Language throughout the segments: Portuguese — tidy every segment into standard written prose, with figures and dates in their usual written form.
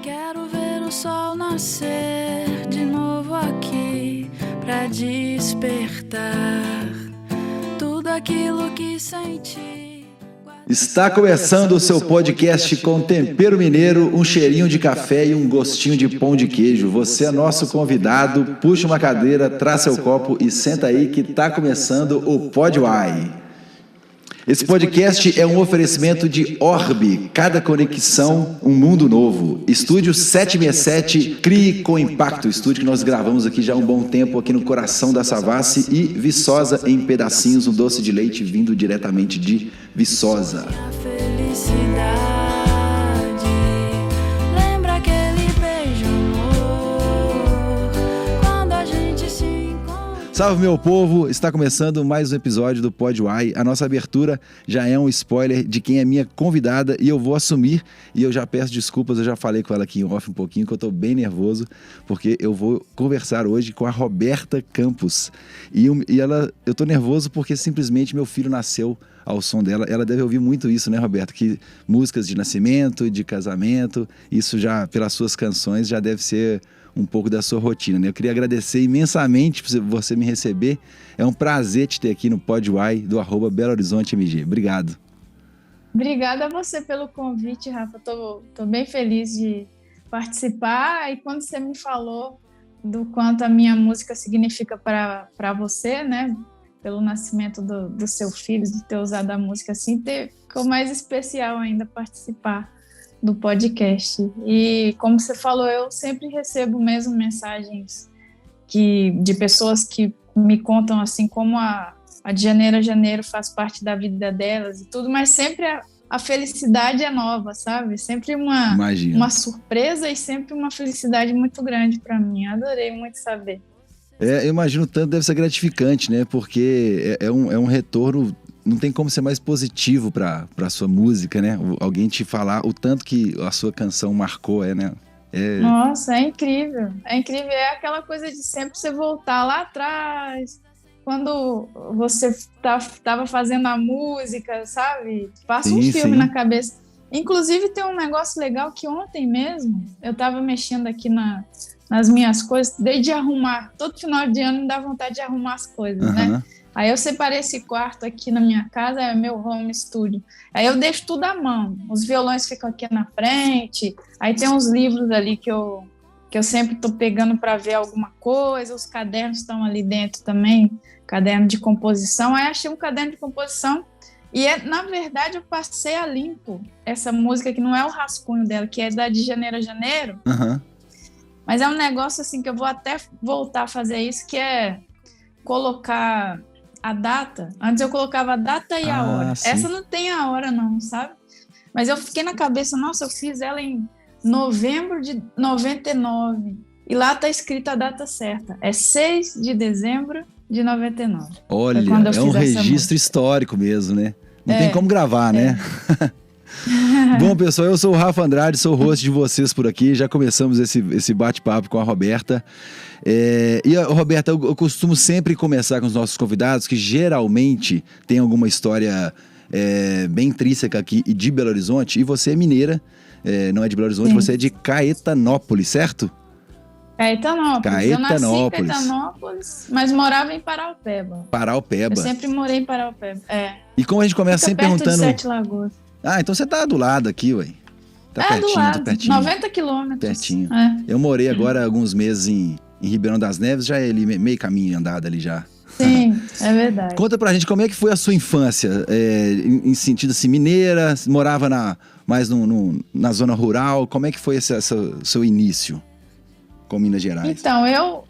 Quero ver o sol nascer de novo aqui pra despertar tudo aquilo que senti. Está começando o seu podcast com tempero mineiro, um cheirinho de café e um gostinho de pão de queijo. Você é nosso convidado, puxa uma cadeira, traz seu copo e senta aí que está começando o Pod Uai. Esse podcast é um oferecimento de Orbe, cada conexão um mundo novo. Estúdio 767, crie com impacto. Estúdio que nós gravamos aqui já há um bom tempo, aqui no coração da Savassi, e Viçosa em pedacinhos, um doce de leite vindo diretamente de Viçosa. Salve, meu povo! Está começando mais um episódio do Pod Uai. A nossa abertura já é um spoiler de quem é minha convidada e eu vou assumir. E eu já peço desculpas, eu já falei com ela aqui em off um pouquinho, que eu estou bem nervoso, porque eu vou conversar hoje com a Roberta Campos. Eu estou nervoso porque simplesmente meu filho nasceu ao som dela. Ela deve ouvir muito isso, né, Roberta? Que músicas de nascimento, de casamento, isso já, pelas suas canções, já deve ser um pouco da sua rotina, né? Eu queria agradecer imensamente por você me receber. É um prazer te ter aqui no Pod Uai do @BeloHorizonteMG. Obrigado. Obrigada a você pelo convite, Rafa. Tô bem feliz de participar. E quando você me falou do quanto a minha música significa para você, né? Pelo nascimento do seu filho, de ter usado a música assim, ficou mais especial ainda participar do podcast. E como você falou, eu sempre recebo mesmo mensagens de pessoas que me contam assim como a de janeiro a janeiro faz parte da vida delas e tudo, mas sempre a felicidade é nova, sabe? Sempre uma surpresa e sempre uma felicidade muito grande para mim. Adorei muito saber. Eu imagino tanto, deve ser gratificante, né? Porque é um retorno. Não tem como ser mais positivo para a sua música, né? Alguém te falar o tanto que a sua canção marcou, né? Nossa, é incrível. É incrível. É aquela coisa de sempre você voltar lá atrás, quando você estava fazendo a música, sabe? Passa um filme na cabeça. Inclusive, tem um negócio legal que ontem mesmo eu estava mexendo aqui nas minhas coisas, desde arrumar. Todo final de ano me dá vontade de arrumar as coisas, né? Aí eu separei esse quarto aqui na minha casa, é meu home studio. Aí eu deixo tudo à mão. Os violões ficam aqui na frente. Aí tem uns livros ali que eu sempre estou pegando para ver alguma coisa. Os cadernos estão ali dentro também, caderno de composição. Aí achei um caderno de composição. E, na verdade, eu passei a limpo essa música, que não é o rascunho dela, que é da de janeiro a janeiro. Mas é um negócio assim que eu vou até voltar a fazer isso, que é colocar a data. Antes eu colocava a data e a hora. Sim. Essa não tem a hora não, sabe? Mas eu fiquei na cabeça, nossa, eu fiz ela em novembro de 99. E lá tá escrita a data certa. É 6 de dezembro de 99. Olha, é um registro histórico mesmo, né? Não tem como gravar, né? Bom, pessoal, eu sou o Rafa Andrade, sou o host de vocês por aqui. Já começamos esse bate-papo com a Roberta. Roberta, eu costumo sempre começar com os nossos convidados, que geralmente tem alguma história bem intrínseca aqui de Belo Horizonte. E você é mineira, não é de Belo Horizonte, sim. Você é de Caetanópolis, certo? Caetanópolis. Eu nasci em Caetanópolis, mas morava em Paraupeba. Eu sempre morei em Paraupeba. E como a gente começa sempre perguntando... de Sete Lagoas. Então você tá do lado aqui, ué. Tá pertinho, do lado, tá pertinho. 90 quilômetros. Pertinho. Eu morei agora alguns meses em Ribeirão das Neves, já é ali meio caminho andado ali já. Sim, é verdade. Conta pra gente como é que foi a sua infância, em sentido assim, mineira, morava mais na zona rural, como é que foi esse seu início com Minas Gerais? Então, eu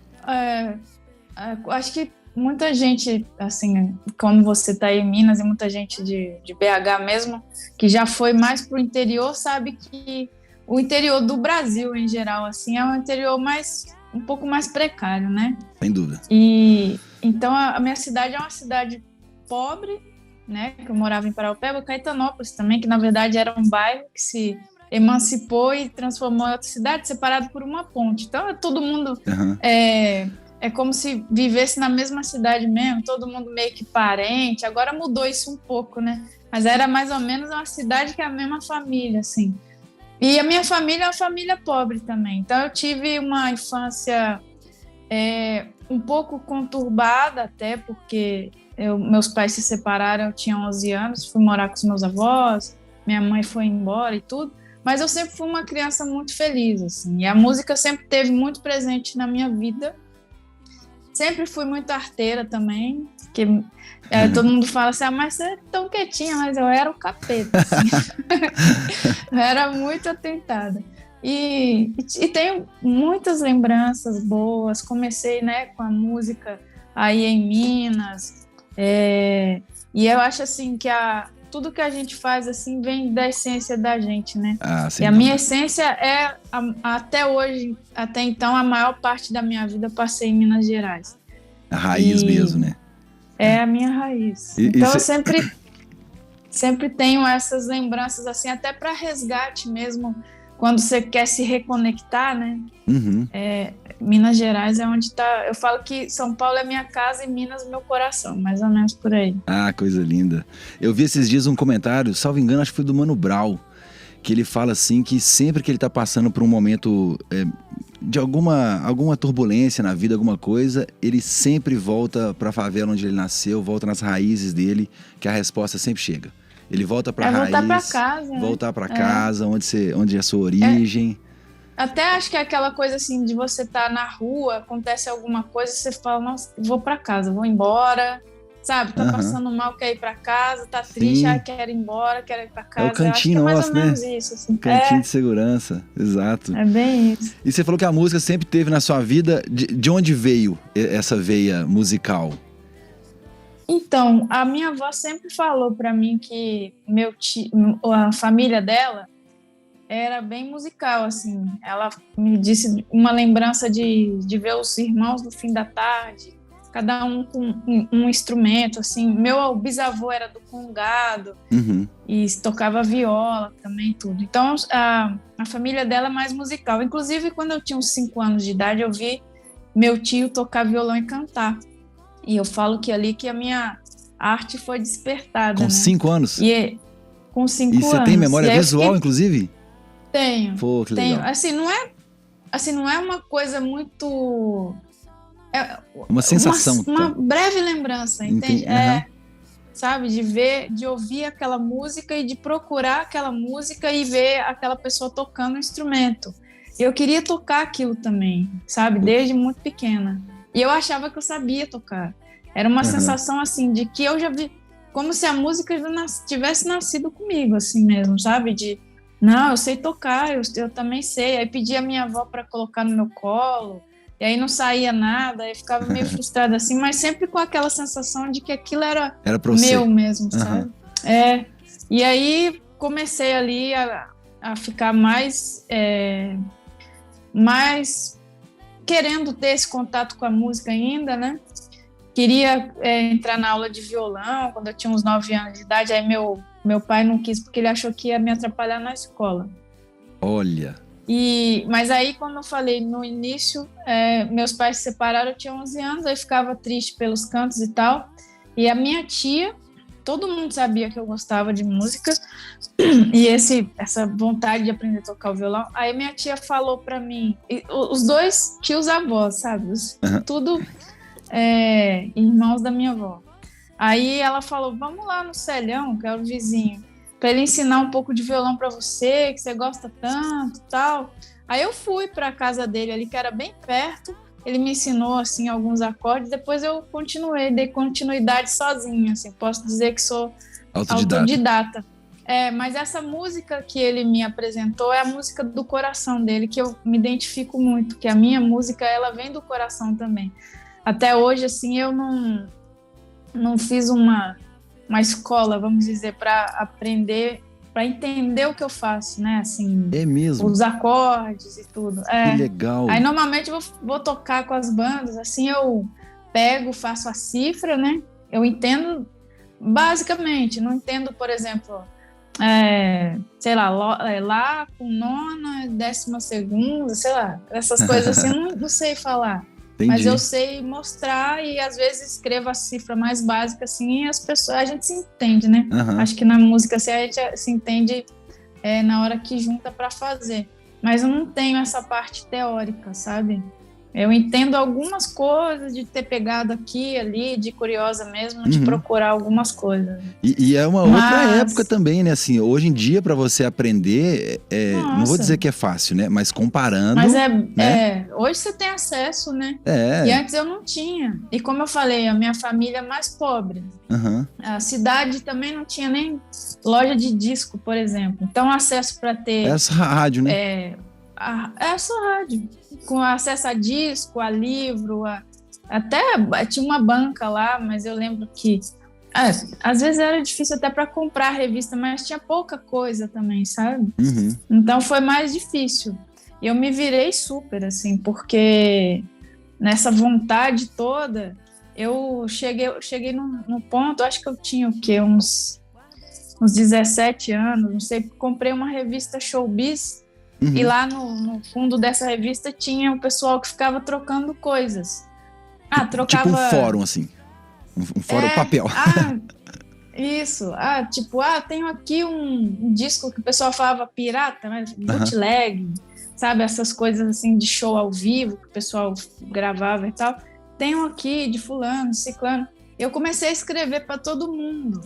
acho que muita gente, assim, como você tá aí em Minas e muita gente de BH mesmo, que já foi mais pro interior, sabe que o interior do Brasil, em geral, assim, é um interior um pouco mais precário, né? Sem dúvida. E então a minha cidade é uma cidade pobre, né? Que eu morava em Paraupeba, Caetanópolis também, que na verdade era um bairro que se emancipou e transformou em outra cidade, separado por uma ponte. Então todo mundo é como se vivesse na mesma cidade mesmo, todo mundo meio que parente. Agora mudou isso um pouco, né? Mas era mais ou menos uma cidade que é a mesma família, assim. E a minha família é uma família pobre também. Então eu tive uma infância um pouco conturbada até, porque meus pais se separaram, eu tinha 11 anos, fui morar com os meus avós, minha mãe foi embora e tudo, mas eu sempre fui uma criança muito feliz, assim, e a música sempre esteve muito presente na minha vida. Sempre fui muito arteira também, que todo mundo fala assim, mas você é tão quietinha, mas eu era o capeta, assim. Eu era muito atentada. E tenho muitas lembranças boas. Comecei, né, com a música aí em Minas. E eu acho assim que tudo que a gente faz assim vem da essência da gente, né? E a minha essência é até hoje, até então, a maior parte da minha vida eu passei em Minas Gerais. A raiz mesmo, né? É a minha raiz. Então eu sempre tenho essas lembranças assim, até para resgate mesmo. Quando você quer se reconectar, né? Uhum. Minas Gerais é onde está. Eu falo que São Paulo é minha casa e Minas meu coração, mais ou menos por aí. Ah, coisa linda. Eu vi esses dias um comentário, salvo engano, acho que foi do Mano Brown, que ele fala assim que sempre que ele está passando por um momento de alguma turbulência na vida, alguma coisa, ele sempre volta para a favela onde ele nasceu, volta nas raízes dele, que a resposta sempre chega. Ele volta para a raiz, voltar para casa, voltar para casa, onde é a sua origem. Até acho que é aquela coisa assim de você estar na rua, acontece alguma coisa, você fala, nossa, vou para casa, vou embora, sabe? Tá passando mal, quer ir para casa, tá triste, quer ir embora, quer ir para casa. É o cantinho nosso, né? Mais ou menos isso, assim. Cantinho de segurança, exato. É bem isso. E você falou que a música sempre teve na sua vida. De onde veio essa veia musical? Então, a minha avó sempre falou para mim que a família dela era bem musical, assim. Ela me disse uma lembrança de ver os irmãos no fim da tarde, cada um com um instrumento, assim. Meu bisavô era do congado, e tocava viola também, tudo. Então, a família dela é mais musical. Inclusive, quando eu tinha uns 5 anos de idade, eu vi meu tio tocar violão e cantar. E eu falo que ali que a minha arte foi despertada, Com 5 anos? Com 5 anos. E você tem memória visual, inclusive? Tenho. Pô, que legal. Assim, não é uma coisa muito... uma sensação. Uma breve lembrança, entende? Sabe, de ouvir aquela música e de procurar aquela música e ver aquela pessoa tocando um instrumento. Eu queria tocar aquilo também, sabe? Desde muito pequena. E eu achava que eu sabia tocar. Era uma sensação, assim, de que eu já vi... Como se a música já tivesse nascido comigo, assim mesmo, sabe? Não, eu sei tocar, eu também sei. Aí pedi a minha avó para colocar no meu colo, e aí não saía nada, aí ficava meio frustrada, assim, mas sempre com aquela sensação de que aquilo era meu mesmo, sabe? E aí comecei ali a ficar mais querendo ter esse contato com a música ainda, né? Queria entrar na aula de violão quando eu tinha uns 9 anos de idade, aí meu pai não quis porque ele achou que ia me atrapalhar na escola. Olha! Mas aí, como eu falei no início, meus pais se separaram, eu tinha 11 anos, aí ficava triste pelos cantos e tal, e a minha tia, todo mundo sabia que eu gostava de música, e essa vontade de aprender a tocar o violão, aí minha tia falou pra mim, os dois tios avós, sabe? Tudo irmãos da minha avó. Aí ela falou, vamos lá no Celhão, que é o vizinho, para ele ensinar um pouco de violão para você, que você gosta tanto e tal. Aí eu fui para a casa dele ali, que era bem perto, ele me ensinou, assim, alguns acordes, depois eu dei continuidade sozinha, assim, posso dizer que sou autodidata. Mas essa música que ele me apresentou é a música do coração dele, que eu me identifico muito, que a minha música, ela vem do coração também. Até hoje, assim, eu não fiz uma escola, vamos dizer, para aprender, para entender o que eu faço, né? Assim, é mesmo? Os acordes e tudo. Que legal. Aí, normalmente, eu vou tocar com as bandas, assim, eu faço a cifra, né? Eu entendo basicamente, não entendo, por exemplo, sei lá, lá com nona, 12ª, sei lá, essas coisas assim, eu não sei falar. Entendi. Mas eu sei mostrar e às vezes escrevo a cifra mais básica assim e a gente se entende, né? Acho que na música assim, a gente se entende na hora que junta para fazer. Mas eu não tenho essa parte teórica, sabe? Eu entendo algumas coisas de ter pegado aqui, ali, de curiosa mesmo, de procurar algumas coisas. E é uma outra época também, né? Assim, hoje em dia, para você aprender, não vou dizer que é fácil, né? Mas comparando... Mas né? Hoje você tem acesso, né? E antes eu não tinha. E como eu falei, a minha família é mais pobre. A cidade também não tinha nem loja de disco, por exemplo. Então, acesso para ter... Essa rádio, né? É só rádio, com acesso a disco, a livro, até tinha uma banca lá, mas eu lembro que às vezes era difícil até para comprar a revista, mas tinha pouca coisa também, sabe? Então foi mais difícil. E eu me virei super, assim, porque nessa vontade toda, eu cheguei num ponto, acho que eu tinha o quê? Uns 17 anos, não sei, comprei uma revista Showbiz. E lá no fundo dessa revista tinha o pessoal que ficava trocando coisas. Trocava... Tipo um fórum, assim. Um fórum papel. Isso. Tenho aqui um disco que o pessoal falava pirata, mas bootleg, sabe? Essas coisas assim de show ao vivo que o pessoal gravava e tal. Tenho aqui de fulano, ciclano. Eu comecei a escrever para todo mundo.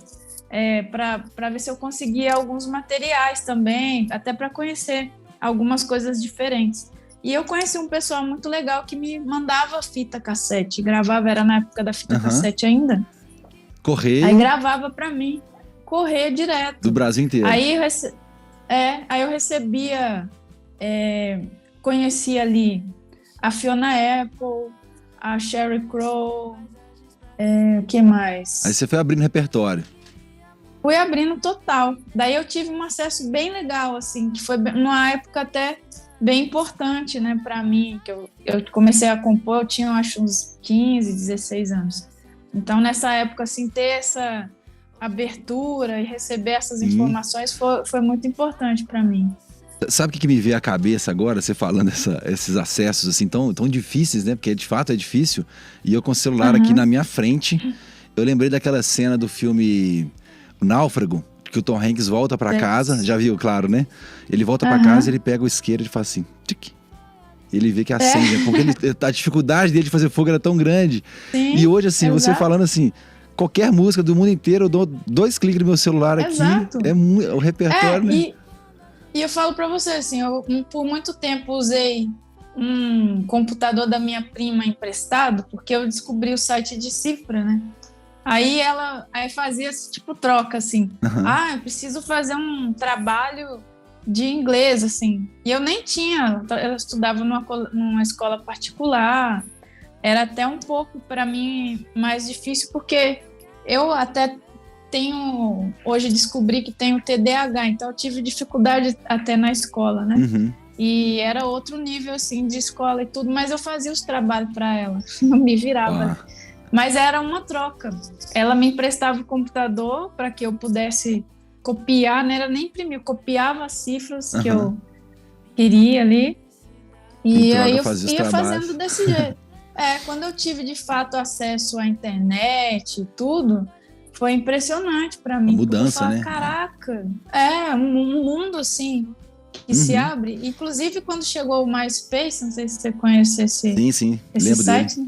Para ver se eu conseguia alguns materiais também, até para conhecer algumas coisas diferentes. E eu conheci um pessoal muito legal que me mandava fita cassete, gravava, era na época da fita cassete ainda. Correio. Aí gravava para mim, correio direto. Do Brasil inteiro. Aí eu recebia, conhecia ali a Fiona Apple, a Sheryl Crow, o que mais? Aí você foi abrindo repertório. Fui abrindo total. Daí eu tive um acesso bem legal, assim, que foi numa época até bem importante, né, para mim, que eu comecei a compor, eu tinha, acho, uns 15, 16 anos. Então, nessa época, assim, ter essa abertura e receber essas informações foi muito importante para mim. Sabe o que me veio à cabeça agora, você falando esses acessos, assim, tão difíceis, né, porque de fato é difícil, e eu com o celular aqui na minha frente, eu lembrei daquela cena do filme... O Náufrago, que o Tom Hanks volta pra casa, já viu, claro, né? Ele volta pra casa, ele pega o isqueiro e faz assim, tic. Ele vê que acende, porque a dificuldade dele de fazer fogo era tão grande. Sim, e hoje, assim, você falando assim, qualquer música do mundo inteiro, eu dou 2 cliques no meu celular aqui, o repertório, né? E eu falo pra você, assim, eu por muito tempo usei um computador da minha prima emprestado, porque eu descobri o site de cifra, né? Aí ela fazia tipo troca, assim. Eu preciso fazer um trabalho de inglês, assim. E eu nem tinha, eu estudava numa escola particular. Era até um pouco, para mim, mais difícil, porque eu até hoje descobri que tenho TDAH, então eu tive dificuldade até na escola, né? E era outro nível, assim, de escola e tudo, mas eu fazia os trabalhos para ela, não me virava. Mas era uma troca. Ela me emprestava o computador para que eu pudesse copiar, não era nem imprimir, eu copiava as cifras que eu queria ali. E aí eu ia fazendo desse jeito. Quando eu tive de fato acesso à internet e tudo, foi impressionante para mim. Uma mudança, falava, né? Caraca, um mundo assim que se abre. Inclusive quando chegou o MySpace, não sei se você conhece esse site, né?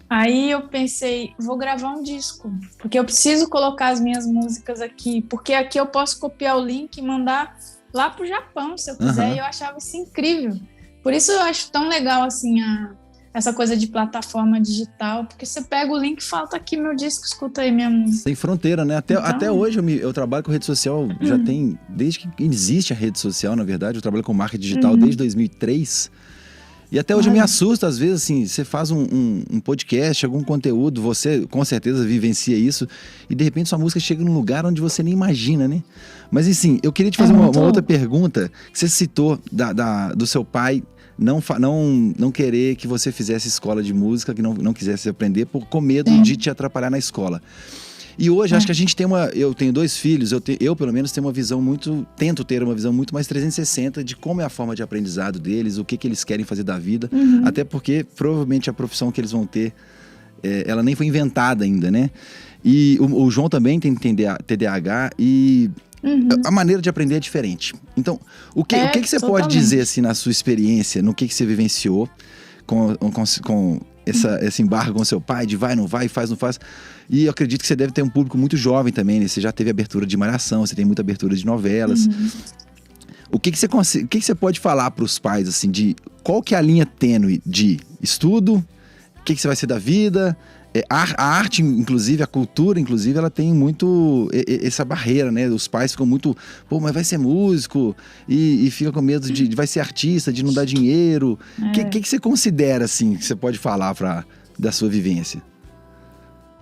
Aí eu pensei, vou gravar um disco, porque eu preciso colocar as minhas músicas aqui, porque aqui eu posso copiar o link e mandar lá pro Japão, se eu quiser, e eu achava isso incrível. Por isso eu acho tão legal, assim, essa coisa de plataforma digital, porque você pega o link e fala, tá aqui meu disco, escuta aí minha música. Tem fronteira, né? Até hoje eu trabalho com rede social, já tem, desde que existe a rede social, na verdade, eu trabalho com marketing digital desde 2003, e até hoje me assusta, às vezes, assim, você faz um podcast, algum conteúdo, você com certeza vivencia isso, e de repente sua música chega num lugar onde você nem imagina, né? Mas, assim, eu queria te fazer uma outra pergunta, que você citou do seu pai não querer que você fizesse escola de música, que não quisesse aprender, com medo de te atrapalhar na escola. E hoje, acho que a gente eu tenho 2 filhos, eu pelo menos tento ter uma visão muito mais 360 de como é a forma de aprendizado deles, o que eles querem fazer da vida, até porque provavelmente a profissão que eles vão ter, ela nem foi inventada ainda, né? E o João também tem TDAH e A maneira de aprender é diferente. Então, o que você pode dizer, assim, na sua experiência, no que você vivenciou com esse embargo com seu pai, de vai, não vai, faz, não faz? E eu acredito que você deve ter um público muito jovem também, né? Você já teve abertura de Malhação, você tem muita abertura de novelas. O que você pode falar para os pais, assim, de qual que é a linha tênue de estudo, o que você vai ser da vida? A arte, inclusive, a cultura, inclusive, ela tem muito essa barreira, né? Os pais ficam muito, pô, mas vai ser músico, e fica com medo de vai ser artista, de não dar dinheiro. O que você considera, assim, que você pode falar da sua vivência?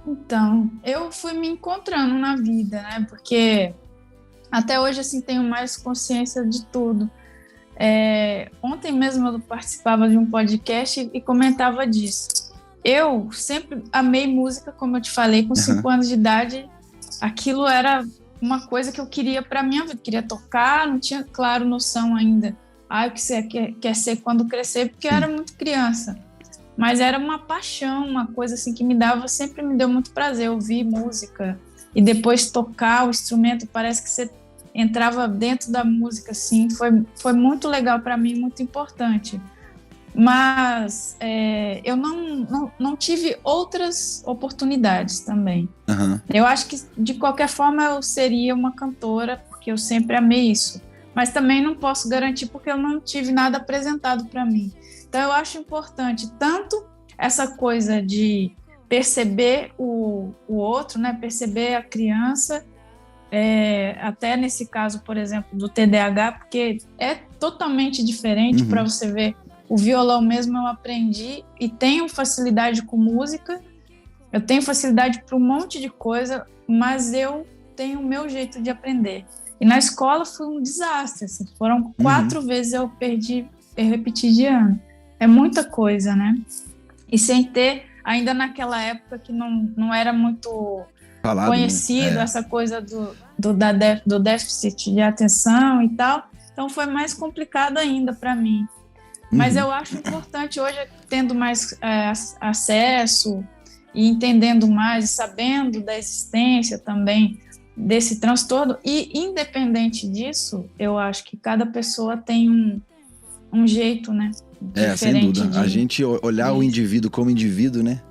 Então, eu fui me encontrando na vida, né? Porque até hoje, assim, tenho mais consciência de tudo. Ontem mesmo eu participava de um podcast e comentava disso. Eu sempre amei música, como eu te falei, com 5 anos de idade. Aquilo era uma coisa que eu queria para minha vida. Queria tocar, não tinha, claro, noção ainda. O que você quer ser quando crescer, porque eu era muito criança. Mas era uma paixão, uma coisa assim que sempre me deu muito prazer ouvir música. E depois tocar o instrumento, parece que você entrava dentro da música, assim. Foi muito legal para mim, muito importante. Mas eu não tive outras oportunidades também. Eu acho que, de qualquer forma, eu seria uma cantora, porque eu sempre amei isso. Mas também não posso garantir, porque eu não tive nada apresentado para mim. Então, eu acho importante tanto essa coisa de perceber o outro, né? Perceber a criança, até nesse caso, por exemplo, do TDAH, porque é totalmente diferente. Para você ver. O violão mesmo eu aprendi e tenho facilidade com música, eu tenho facilidade para um monte de coisa, mas eu tenho o meu jeito de aprender. E na escola foi um desastre, assim, foram 4 vezes eu repeti de ano. É muita coisa, né? E sem ter, ainda naquela época que não era muito falado, conhecido, né? Essa coisa do déficit de atenção e tal, então foi mais complicado ainda para mim. Mas eu acho importante hoje, tendo mais acesso e entendendo mais, sabendo da existência também desse transtorno. E, independente disso, eu acho que cada pessoa tem um jeito, né? Sem dúvida. A gente olhar o indivíduo como indivíduo, né?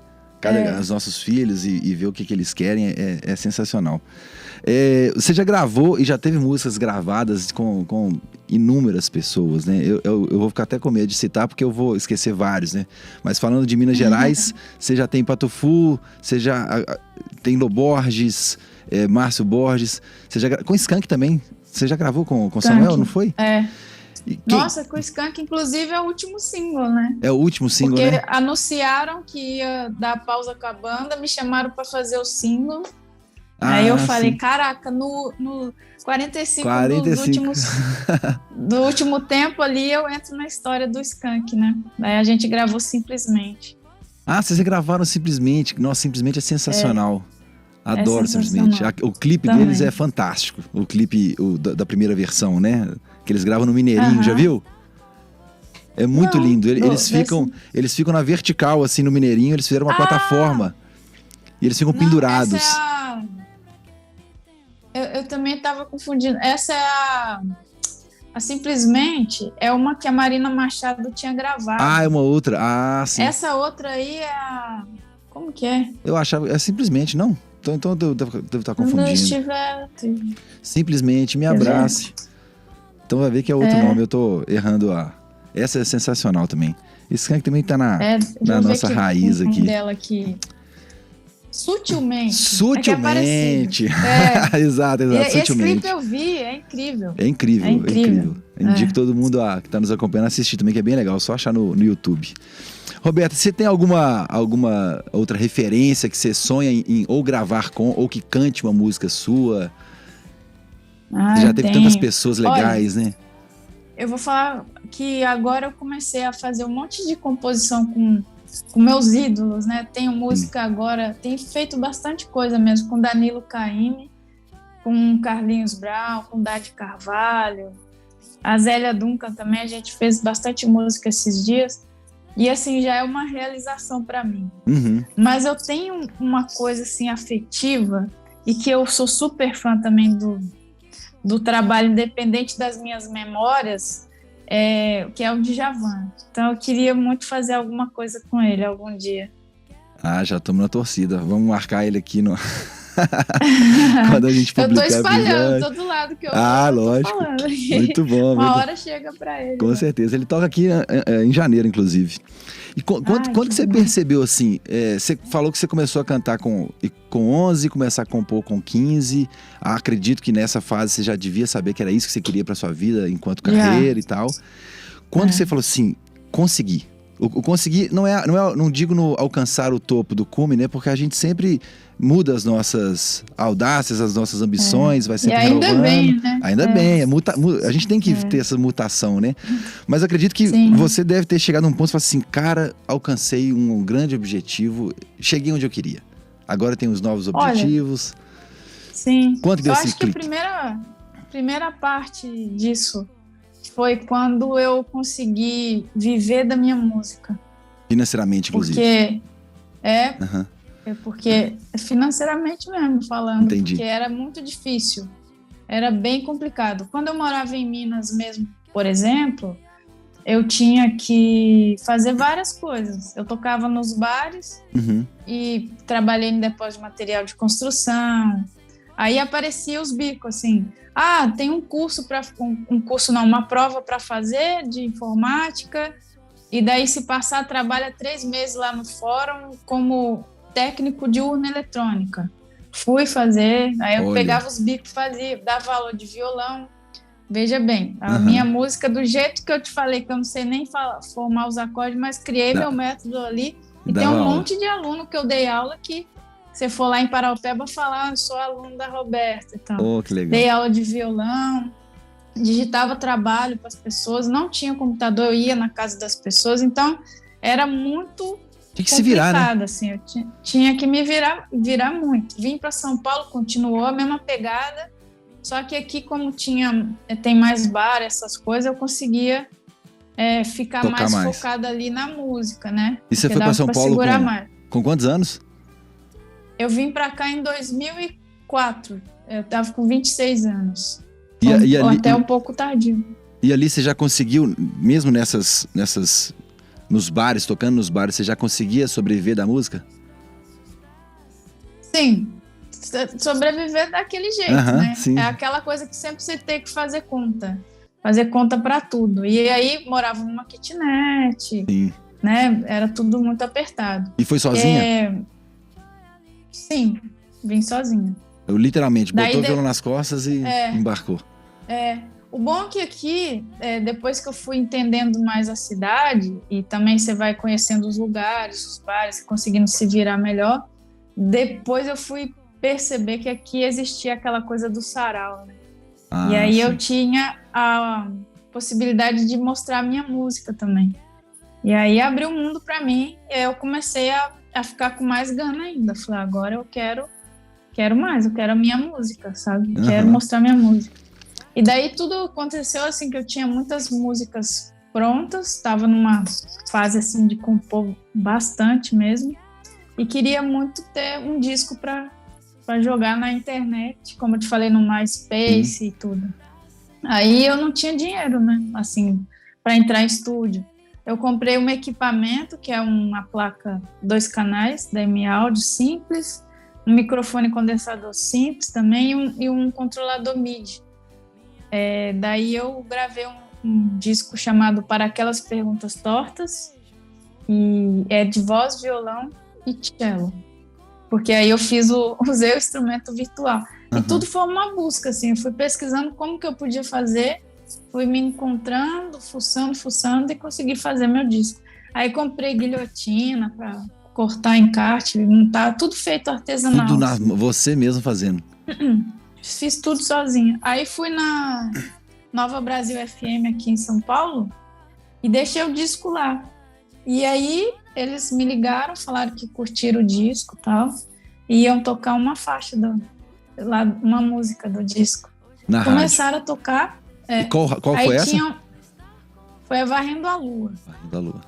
Os nossos filhos e ver o que eles querem é sensacional. Você já gravou e já teve músicas gravadas com inúmeras pessoas, né? Eu vou ficar até com medo de citar, porque eu vou esquecer vários, né? Mas falando de Minas Gerais, você já tem Patufu, você já tem Lô Borges, Márcio Borges, com Skank também. Você já gravou com Samuel, não foi? Nossa, com o Skank, inclusive, é o último single, né? É o último single, porque né? Anunciaram que ia dar pausa com a banda, me chamaram para fazer o single. Aí eu falei, caraca, no 45. Do último tempo ali, eu entro na história do Skank, né? Aí a gente gravou Simplesmente. Vocês gravaram Simplesmente. Nossa, Simplesmente é sensacional. Adoro Simplesmente. O clipe deles é fantástico. O clipe da primeira versão, né? Que eles gravam no Mineirinho, já viu? É muito lindo. Eles ficam na vertical, assim, no Mineirinho. Eles fizeram uma plataforma. E eles ficam pendurados. Eu também estava confundindo. Essa é a Simplesmente, é uma que a Marina Machado tinha gravado. É uma outra. Sim. Essa outra aí é a... Como que é? Eu achava... É Simplesmente, não? Então eu devo estar confundindo. Simplesmente Me Abrace. Então vai ver que é outro nome. Eu tô errando Essa é sensacional também. Esse Skank também tá na nossa raiz aqui. Dela aqui. Sutilmente. Sutilmente. Exato. Esse Sutilmente. clipe eu vi, é incrível. É incrível. Indico todo mundo que tá nos acompanhando a assistir também, que é bem legal. Só achar no YouTube. Roberta, você tem alguma outra referência que você sonha em ou gravar com, ou que cante uma música sua? Você já teve tantas pessoas legais, né? Eu vou falar que agora eu comecei a fazer um monte de composição com meus ídolos, né? Tenho música agora, tenho feito bastante coisa mesmo com Danilo Caymmi, com Carlinhos Brown, com Dade Carvalho, a Zélia Duncan também, a gente fez bastante música esses dias. E assim, já é uma realização para mim. Mas eu tenho uma coisa assim afetiva, e que eu sou super fã também do trabalho independente das minhas memórias, que é o Djavan. Então eu queria muito fazer alguma coisa com ele algum dia. Já estamos na torcida. Vamos marcar ele aqui no... Quando a gente publicar. Eu tô espalhando todo lado que eu lógico. Tô falando. Muito bom. Uma hora chega pra ele. Com certeza. Ele toca aqui em janeiro, inclusive. E quando que você percebeu assim? Você falou que você começou a cantar com 11, começar a compor com 15. Acredito que nessa fase você já devia saber que era isso que você queria pra sua vida enquanto carreira e tal. Quando você falou assim, consegui. O conseguir não digo no alcançar o topo do cume, né? Porque a gente sempre muda as nossas audácias, as nossas ambições, vai sempre renovando. Bem, né? Ainda bem, a gente tem que ter essa mutação, né? Mas acredito que você deve ter chegado num ponto e falar assim, cara, alcancei um grande objetivo, cheguei onde eu queria. Agora tem os novos objetivos. Sim. Quanto deu esse acho clique? Que a primeira parte disso foi quando eu consegui viver da minha música. Financeiramente, inclusive. Porque financeiramente mesmo falando. Entendi. Porque era muito difícil. Era bem complicado. Quando eu morava em Minas mesmo, por exemplo, eu tinha que fazer várias coisas. Eu tocava nos bares e trabalhei no depósito de material de construção. Aí aparecia os bicos, assim, tem um curso uma prova para fazer de informática, e daí se passar, trabalha 3 meses lá no fórum como técnico de urna eletrônica. Fui fazer, aí eu pegava os bicos, fazia, dava aula de violão. Veja bem, a minha música, do jeito que eu te falei, que eu não sei nem formar os acordes, mas criei meu método ali, e tem um monte de aluno que eu dei aula que você for lá em Paraupeba falar, sou aluno da Roberta. Então, que legal. Dei aula de violão, digitava trabalho para as pessoas, não tinha computador, eu ia na casa das pessoas, então era muito tinha que se virar, né? Assim, eu tinha que me virar muito. Vim para São Paulo, continuou a mesma pegada, só que aqui, como tem mais bar, essas coisas, eu conseguia ficar mais focada ali na música, né? E você foi para São Paulo com quantos anos? Eu vim para cá em 2004. Eu estava com 26 anos. E ali, até um pouco tardio. E ali você já conseguiu, mesmo nos bares, tocando nos bares, você já conseguia sobreviver da música? Sim. Sobreviver daquele jeito, né? Sim. É aquela coisa que sempre você tem que fazer conta. Fazer conta para tudo. E aí morava numa kitnet, né? Era tudo muito apertado. E foi sozinha? Sim, vim sozinha. Eu literalmente botou o violão nas costas e embarcou. O bom é que aqui, depois que eu fui entendendo mais a cidade, e também você vai conhecendo os lugares, os bares, conseguindo se virar melhor, depois eu fui perceber que aqui existia aquela coisa do sarau, né? E aí eu tinha a possibilidade de mostrar a minha música também. E aí abriu o mundo para mim, e aí eu comecei a ficar com mais gana ainda. Falei, agora eu quero mais, eu quero a minha música, sabe? Quero mostrar minha música. E daí tudo aconteceu assim, que eu tinha muitas músicas prontas, estava numa fase assim de compor bastante mesmo, e queria muito ter um disco para jogar na internet, como eu te falei, no MySpace e tudo. Aí eu não tinha dinheiro, né? Assim, para entrar em estúdio. Eu comprei um equipamento, que é uma placa 2 canais, da M-Audio simples, um microfone condensador simples também e um controlador MIDI. Daí eu gravei um disco chamado Para Aquelas Perguntas Tortas, e é de voz, violão e cello. Porque aí eu usei o instrumento virtual. E tudo foi uma busca, assim, eu fui pesquisando como que eu podia fazer, fui me encontrando, fuçando e consegui fazer meu disco. Aí comprei guilhotina para cortar encarte, montar, tudo feito artesanal. Tudo você mesmo fazendo? Fiz tudo sozinha. Aí fui na Nova Brasil FM aqui em São Paulo e deixei o disco lá. E aí eles me ligaram, falaram que curtiram o disco e tal, e iam tocar uma faixa, uma música do disco. Começaram a tocar. E qual foi essa? Foi a Varrendo a Lua. Varrendo a Lua.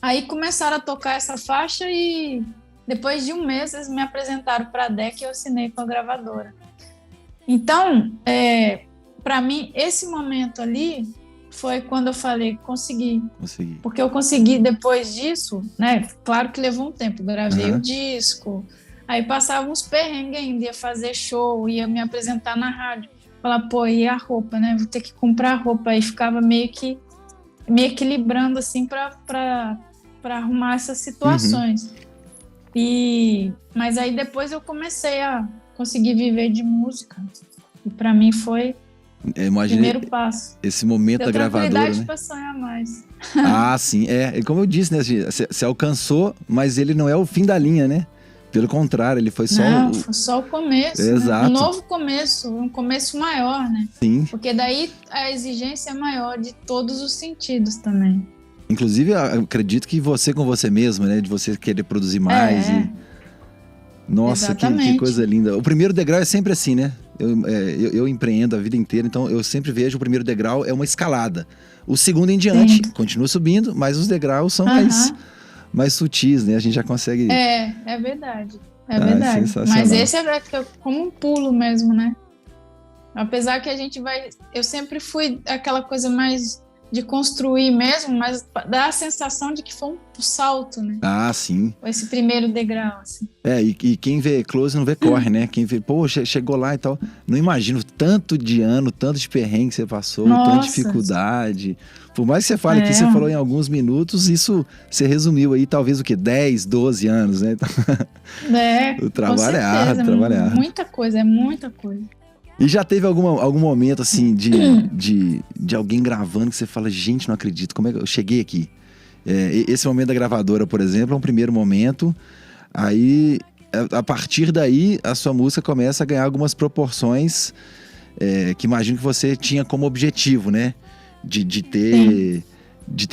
Aí começaram a tocar essa faixa e depois de um mês eles me apresentaram para a DEC e eu assinei com a gravadora. Então, para mim, esse momento ali foi quando eu falei, consegui. Porque eu consegui depois disso, né? Claro que levou um tempo, gravei o disco, aí passava uns perrengues ainda, ia fazer show, ia me apresentar na rádio. Falar, pô, e a roupa, né? Vou ter que comprar roupa. Aí ficava meio que me equilibrando, assim, para arrumar essas situações. Mas aí depois eu comecei a conseguir viver de música. E para mim foi o primeiro passo. Esse momento da gravadora, tranquilidade, né? Para sonhar mais. Ah, sim. E como eu disse, né? Você alcançou, mas ele não é o fim da linha, né? Pelo contrário, ele foi só... foi só o começo. Exato. Né? Um novo começo, um começo maior, né? Sim. Porque daí a exigência é maior de todos os sentidos também. Inclusive, eu acredito que você com você mesmo, né? De você querer produzir mais. Nossa, que coisa linda. O primeiro degrau é sempre assim, né? Eu empreendo a vida inteira, então eu sempre vejo o primeiro degrau é uma escalada. O segundo em diante, continua subindo, mas os degraus são mais sutis, né? A gente já consegue... É verdade. É verdade. Mas esse é como um pulo mesmo, né? Apesar que a gente vai... Eu sempre fui aquela coisa mais de construir mesmo, mas dá a sensação de que foi um salto, né? Ah, sim. Esse primeiro degrau, assim. E quem vê close não vê corre, né? Quem vê, pô, chegou lá e tal. Não imagino tanto de ano, tanto de perrengue que você passou, tanta dificuldade. Por mais que você fale que você falou em alguns minutos, isso você resumiu aí, talvez o quê? 10, 12 anos, né? O trabalho é árduo, Muita coisa, é muita coisa. E já teve algum momento, assim, de alguém gravando que você fala, gente, não acredito, como é que eu cheguei aqui? Esse momento da gravadora, por exemplo, é um primeiro momento. Aí, a partir daí, a sua música começa a ganhar algumas proporções que imagino que você tinha como objetivo, né? De ter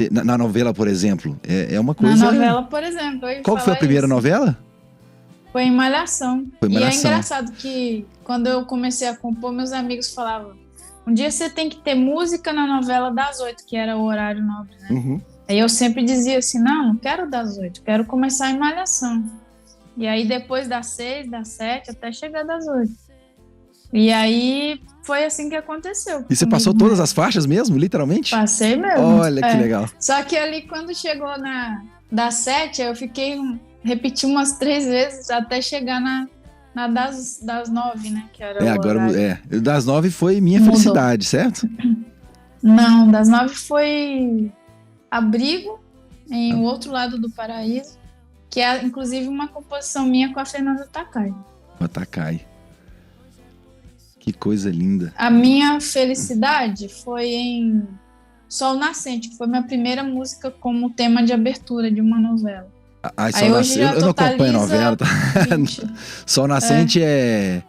na novela, por exemplo. É uma coisa... Na novela, por exemplo. Qual foi a primeira novela? Foi em Malhação. E é engraçado que quando eu comecei a compor, meus amigos falavam, um dia você tem que ter música na novela das 8, que era o horário nobre, né? Aí eu sempre dizia assim, não quero das 8, quero começar em Malhação. E aí depois das 6, das 7, até chegar das 8. E aí foi assim que aconteceu. E você passou todas as faixas mesmo, literalmente? Passei mesmo. Olha que legal. Só que ali quando chegou das 7, eu fiquei... Repeti umas 3 vezes até chegar na das 9, né? Que era das 9 foi Minha Felicidade, certo? Não, das 9 foi Abrigo, em O Outro Lado do Paraíso, que é inclusive uma composição minha com a Fernanda Takai. A Takai. Que coisa linda. A Minha Felicidade foi em Sol Nascente, que foi minha primeira música como tema de abertura de uma novela. Aí hoje eu não acompanho a novela. Tá? Sol Nascente é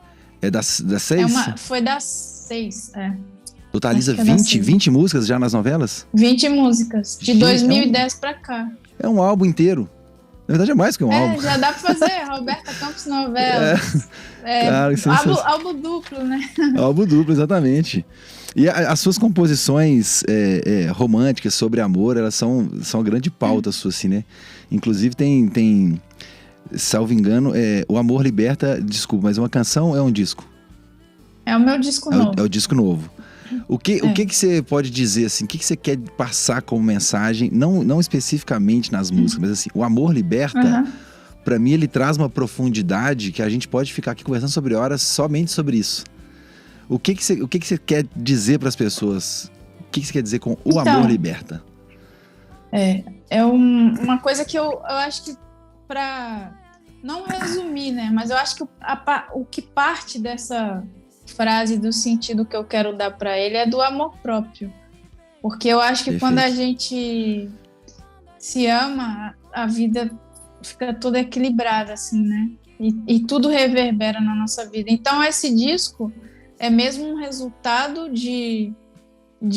das 6? Foi das 6, Totaliza 20 músicas já nas novelas? 20 músicas, de 2010 pra cá. É um álbum inteiro. Na verdade é mais que um álbum. Já dá pra fazer, Roberta Campos Novelas. Álbum duplo, né? Álbum duplo, exatamente. E as suas composições românticas sobre amor, elas são grande pauta sua, assim, né? Inclusive tem salvo engano, O Amor Liberta, desculpa, mas uma canção é um disco? É o meu disco novo. É o disco novo. O que você pode dizer, assim, o que você quer passar como mensagem, não especificamente nas músicas, mas assim, O Amor Liberta, pra mim ele traz uma profundidade que a gente pode ficar aqui conversando sobre horas somente sobre isso. O que você quer dizer para as pessoas? O que você quer dizer com O Amor Liberta? Uma coisa que eu acho que, para não resumir, né? Mas eu acho que o que parte dessa frase, do sentido que eu quero dar para ele, é do amor próprio. Porque eu acho que Perfeito. Quando a gente se ama, a vida fica toda equilibrada, assim, né? E tudo reverbera na nossa vida. Então, esse disco é mesmo um resultado de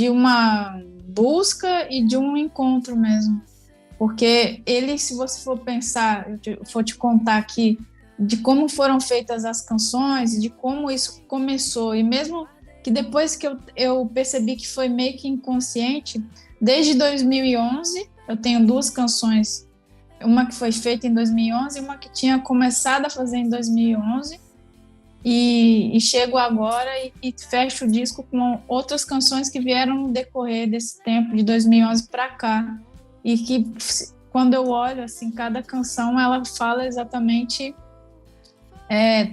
uma busca e de um encontro mesmo. Porque ele, se você for pensar, for te contar aqui de como foram feitas as canções, de como isso começou, e mesmo que depois que eu percebi que foi meio que inconsciente, desde 2011, eu tenho 2 canções, uma que foi feita em 2011 e uma que tinha começado a fazer em 2011, e chego agora e fecho o disco com outras canções que vieram no decorrer desse tempo, de 2011 para cá. E que, quando eu olho, assim, cada canção, ela fala exatamente,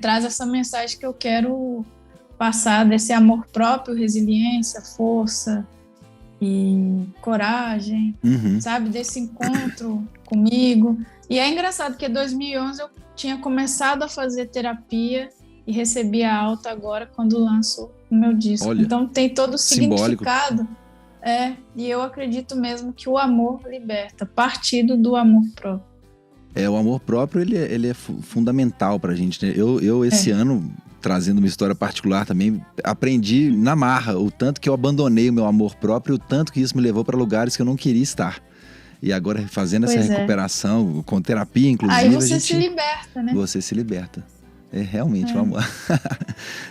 traz essa mensagem que eu quero passar, desse amor próprio, resiliência, força e coragem, sabe? Desse encontro comigo. E é engraçado, porque em 2011 eu tinha começado a fazer terapia e recebi a alta agora quando lanço o meu disco. Olha, então tem todo o simbólico. significado. E eu acredito mesmo que o amor liberta, partido do amor próprio. O amor próprio, ele é fundamental pra gente, né? Eu esse ano, trazendo uma história particular também, aprendi na marra o tanto que eu abandonei o meu amor próprio e o tanto que isso me levou para lugares que eu não queria estar. E agora, fazendo essa recuperação, com terapia, inclusive... Aí você se liberta, né? Você se liberta. Realmente, o amor.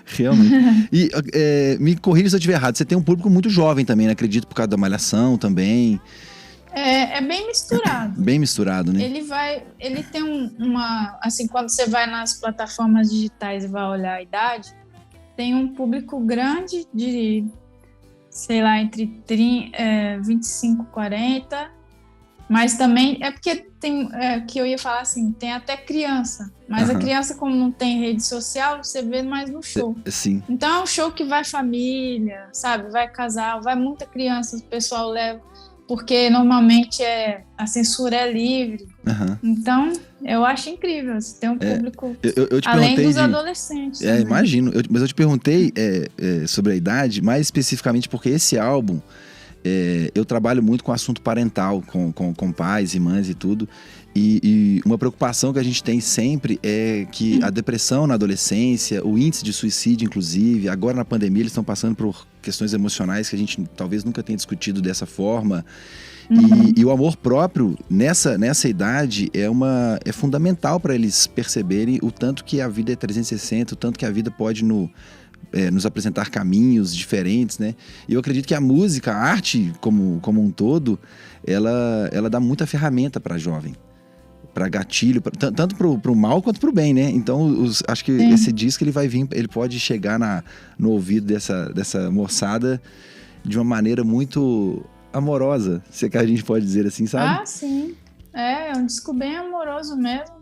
Realmente. E me corrija se eu estiver errado, você tem um público muito jovem também, né? Acredito, por causa da Malhação também. É bem misturado. Bem misturado, né? Ele tem uma... Assim, quando você vai nas plataformas digitais e vai olhar a idade, tem um público grande de, sei lá, entre 25 e 40... Mas também é porque tem, que eu ia falar assim, tem até criança. Mas a criança, como não tem rede social, você vê mais no show. Sim. Então é um show que vai família, sabe? Vai casal, vai muita criança, o pessoal leva. Porque normalmente a censura é livre. Então, eu acho incrível. Você tem um público, eu te além dos adolescentes. Imagino. Mas eu te perguntei sobre a idade, mais especificamente porque esse álbum... eu trabalho muito com assunto parental, com pais e mães e tudo, e uma preocupação que a gente tem sempre é que a depressão na adolescência, o índice de suicídio inclusive, agora na pandemia eles estão passando por questões emocionais que a gente talvez nunca tenha discutido dessa forma, e o amor próprio nessa idade é fundamental para eles perceberem o tanto que a vida é 360, o tanto que a vida pode nos apresentar caminhos diferentes, né? E eu acredito que a música, a arte como um todo, ela dá muita ferramenta para jovem, para gatilho, tanto pro mal quanto pro bem, né? Então, acho que esse disco ele pode chegar no ouvido dessa moçada de uma maneira muito amorosa, se é que a gente pode dizer assim, sabe? Ah, sim. É um disco bem amoroso mesmo.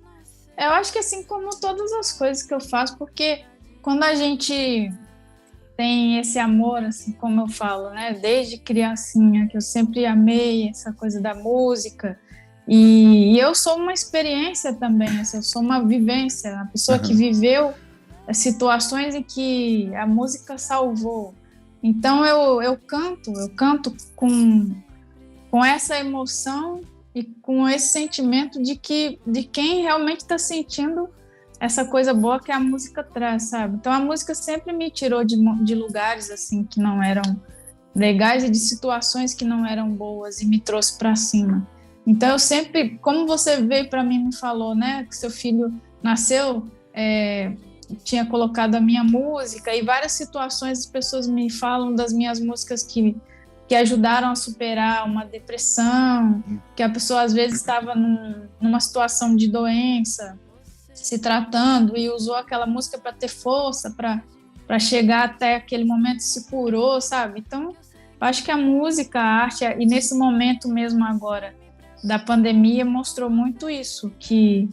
Eu acho que assim como todas as coisas que eu faço, porque quando a gente tem esse amor, assim como eu falo, né? Desde criancinha, que eu sempre amei essa coisa da música. E eu sou uma experiência também, assim, eu sou uma vivência, uma pessoa que viveu situações em que a música salvou. Então eu canto com essa emoção e com esse sentimento de quem realmente está sentindo essa coisa boa que a música traz, sabe? Então a música sempre me tirou de lugares assim que não eram legais e de situações que não eram boas e me trouxe para cima. Então eu sempre, como você veio para mim e me falou, né, que seu filho nasceu, tinha colocado a minha música, e várias situações as pessoas me falam das minhas músicas que ajudaram a superar uma depressão, que a pessoa às vezes estava numa situação de doença, se tratando, e usou aquela música para ter força, para chegar até aquele momento, se curou, sabe? Então, acho que a música, a arte, e nesse momento mesmo agora da pandemia, mostrou muito isso, que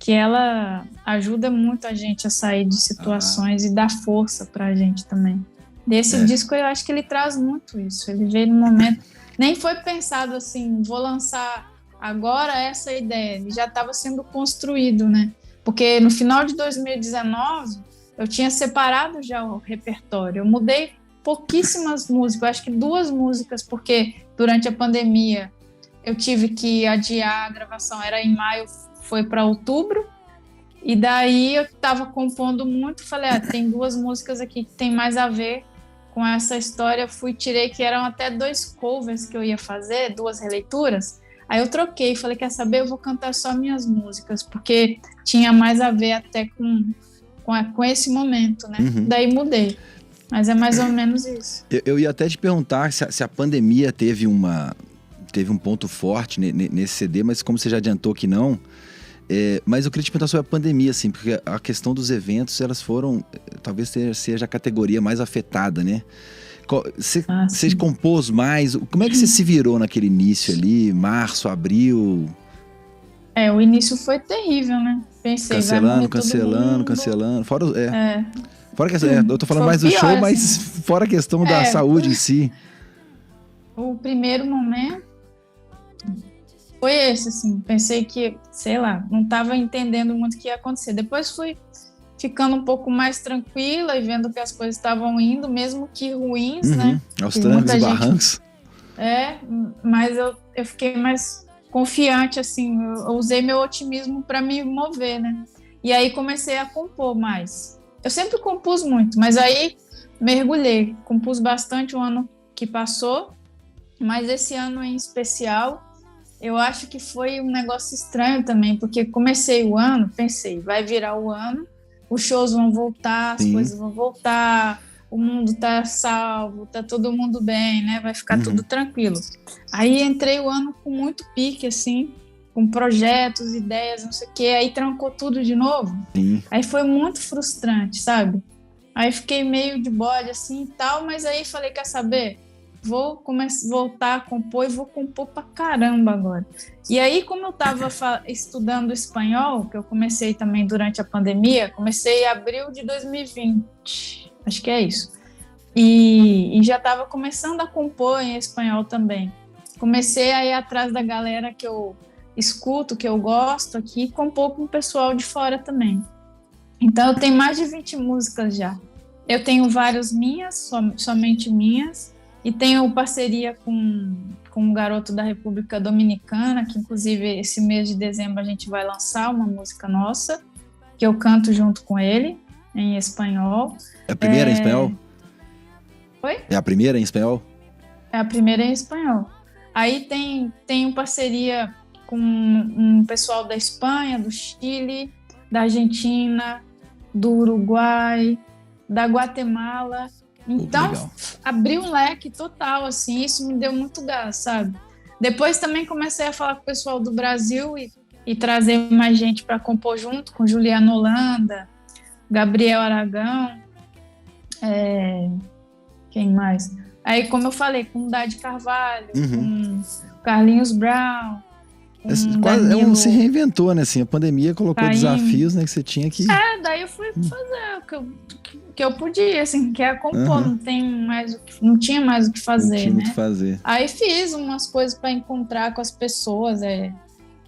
ela ajuda muito a gente a sair de situações e dá força para a gente também. Desse disco, eu acho que ele traz muito isso. Ele veio no momento... Nem foi pensado assim, vou lançar agora essa ideia. Ele já estava sendo construído, né? Porque no final de 2019, eu tinha separado já o repertório. Eu mudei pouquíssimas músicas, eu acho que 2 músicas, porque durante a pandemia eu tive que adiar a gravação. Era em maio, foi para outubro. E daí eu estava compondo muito, falei, tem 2 músicas aqui que tem mais a ver com essa história. Tirei que eram até 2 covers que eu ia fazer, 2 releituras. Aí eu troquei, falei, quer saber, eu vou cantar só minhas músicas, porque tinha mais a ver até com esse momento, né? Daí mudei, mas é mais ou menos isso. Eu ia até te perguntar se a pandemia teve um ponto forte nesse CD, mas como você já adiantou que não, Mas eu queria te perguntar sobre a pandemia, assim, porque a questão dos eventos, elas foram, talvez seja a categoria mais afetada, né? Você compôs mais? Como é que você se virou naquele início ali, março, abril? O início foi terrível, né? Pensei, cancelando. Fora que eu tô falando mais do show, assim. Mas fora a questão da saúde em si. O primeiro momento foi esse, assim. Pensei que, sei lá, não estava entendendo muito o que ia acontecer. Depois fui ficando um pouco mais tranquila e vendo que as coisas estavam indo, mesmo que ruins, né? Aos trancos e barrancos. Mas eu fiquei mais confiante, assim. Eu usei meu otimismo para me mover, né? E aí comecei a compor mais. Eu sempre compus muito, mas aí mergulhei. Compus bastante o ano que passou, mas esse ano em especial, eu acho que foi um negócio estranho também, porque comecei o ano, pensei, vai virar o ano, os shows vão voltar, as coisas vão voltar, o mundo tá salvo, tá todo mundo bem, né? Vai ficar tudo tranquilo. Aí entrei o ano com muito pique, assim, com projetos, ideias, não sei o quê, aí trancou tudo de novo. Sim. Aí foi muito frustrante, sabe? Aí fiquei meio de bode, assim, e tal, mas aí falei, quer saber? Vou voltar a compor e vou compor pra caramba agora. E aí, como eu estava estudando espanhol, que eu comecei também durante a pandemia, comecei em abril de 2020, acho que é isso. E já estava começando a compor em espanhol também. Comecei a ir atrás da galera que eu escuto, que eu gosto aqui, e compor com o pessoal de fora também. Então, eu tenho mais de 20 músicas já. Eu tenho várias minhas, somente minhas, e tenho parceria com um garoto da República Dominicana, que inclusive esse mês de dezembro a gente vai lançar uma música nossa, que eu canto junto com ele, em espanhol. É a primeira em espanhol? Oi? É a primeira em espanhol? É a primeira em espanhol. Aí tem parceria com um pessoal da Espanha, do Chile, da Argentina, do Uruguai, da Guatemala. Então, abriu um leque total, assim, isso me deu muito gás, sabe? Depois também comecei a falar com o pessoal do Brasil e trazer mais gente para compor junto, com Juliana Holanda, Gabriel Aragão, quem mais? Aí, como eu falei, com Dade Carvalho, com Carlinhos Brown, se reinventou, né? Assim, a pandemia colocou desafios, né? Que você tinha que... daí eu fui fazer o que eu podia, assim, que é compor, não tinha mais o que fazer, não tinha muito né? o que fazer. Aí fiz umas coisas para encontrar com as pessoas,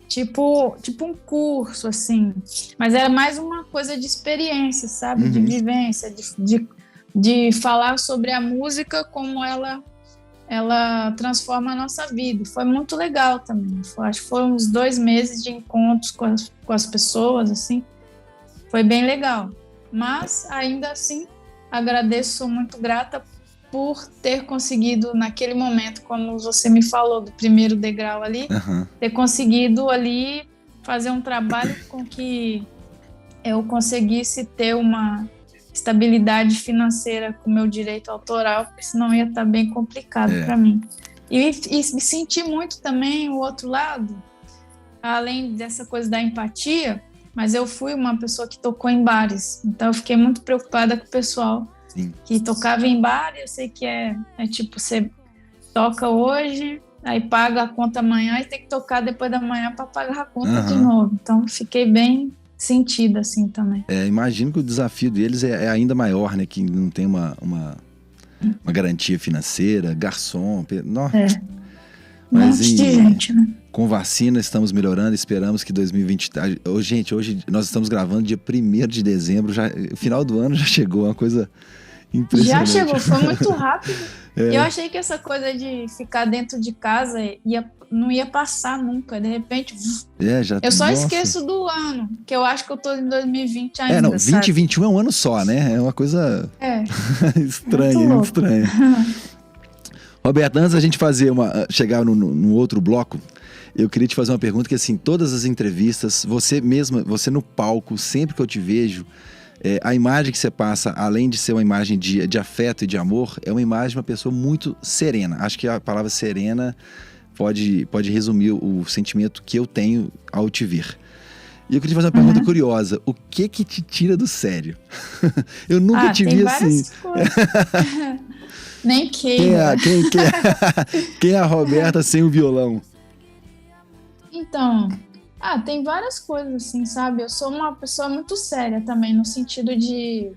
tipo um curso, assim, mas era mais uma coisa de experiência, sabe? De vivência, de falar sobre a música, como ela transforma a nossa vida. Foi muito legal também. Acho que foram uns 2 meses de encontros com as pessoas, assim. Foi bem legal. Mas, ainda assim, agradeço, sou muito grata por ter conseguido, naquele momento, como você me falou, do primeiro degrau ali, ter conseguido ali fazer um trabalho com que eu conseguisse ter uma estabilidade financeira com o meu direito autoral, porque senão ia estar bem complicado para mim. E me senti muito também o outro lado, além dessa coisa da empatia, mas eu fui uma pessoa que tocou em bares, então eu fiquei muito preocupada com o pessoal que tocava em bar. Eu sei que é tipo, você toca hoje, aí paga a conta amanhã e tem que tocar depois da manhã para pagar a conta de novo. Então fiquei bem sentida assim também. Imagino que o desafio deles é ainda maior, né? Que não tem uma garantia financeira, garçom, mas gente, né? Com vacina estamos melhorando, esperamos que 2020... Gente, hoje nós estamos gravando dia 1º de dezembro, o final do ano já chegou, uma coisa impressionante. Já chegou, foi muito rápido. Eu achei que essa coisa de ficar dentro de casa não ia passar nunca, de repente... eu só esqueço do ano, que eu acho que eu tô em 2020 ainda, 2021 é um ano só, né? É uma coisa estranha, muito estranha. Roberto, antes da gente chegar no outro bloco, eu queria te fazer uma pergunta que, assim, todas as entrevistas, você no palco, sempre que eu te vejo, a imagem que você passa, além de ser uma imagem de afeto e de amor, é uma imagem de uma pessoa muito serena. Acho que a palavra serena pode resumir o sentimento que eu tenho ao te ver. E eu queria te fazer uma pergunta curiosa. O que te tira do sério? Eu nunca te vi assim. Nem queira. Quem é a Roberta sem o violão? Então, tem várias coisas assim, sabe? Eu sou uma pessoa muito séria também, no sentido de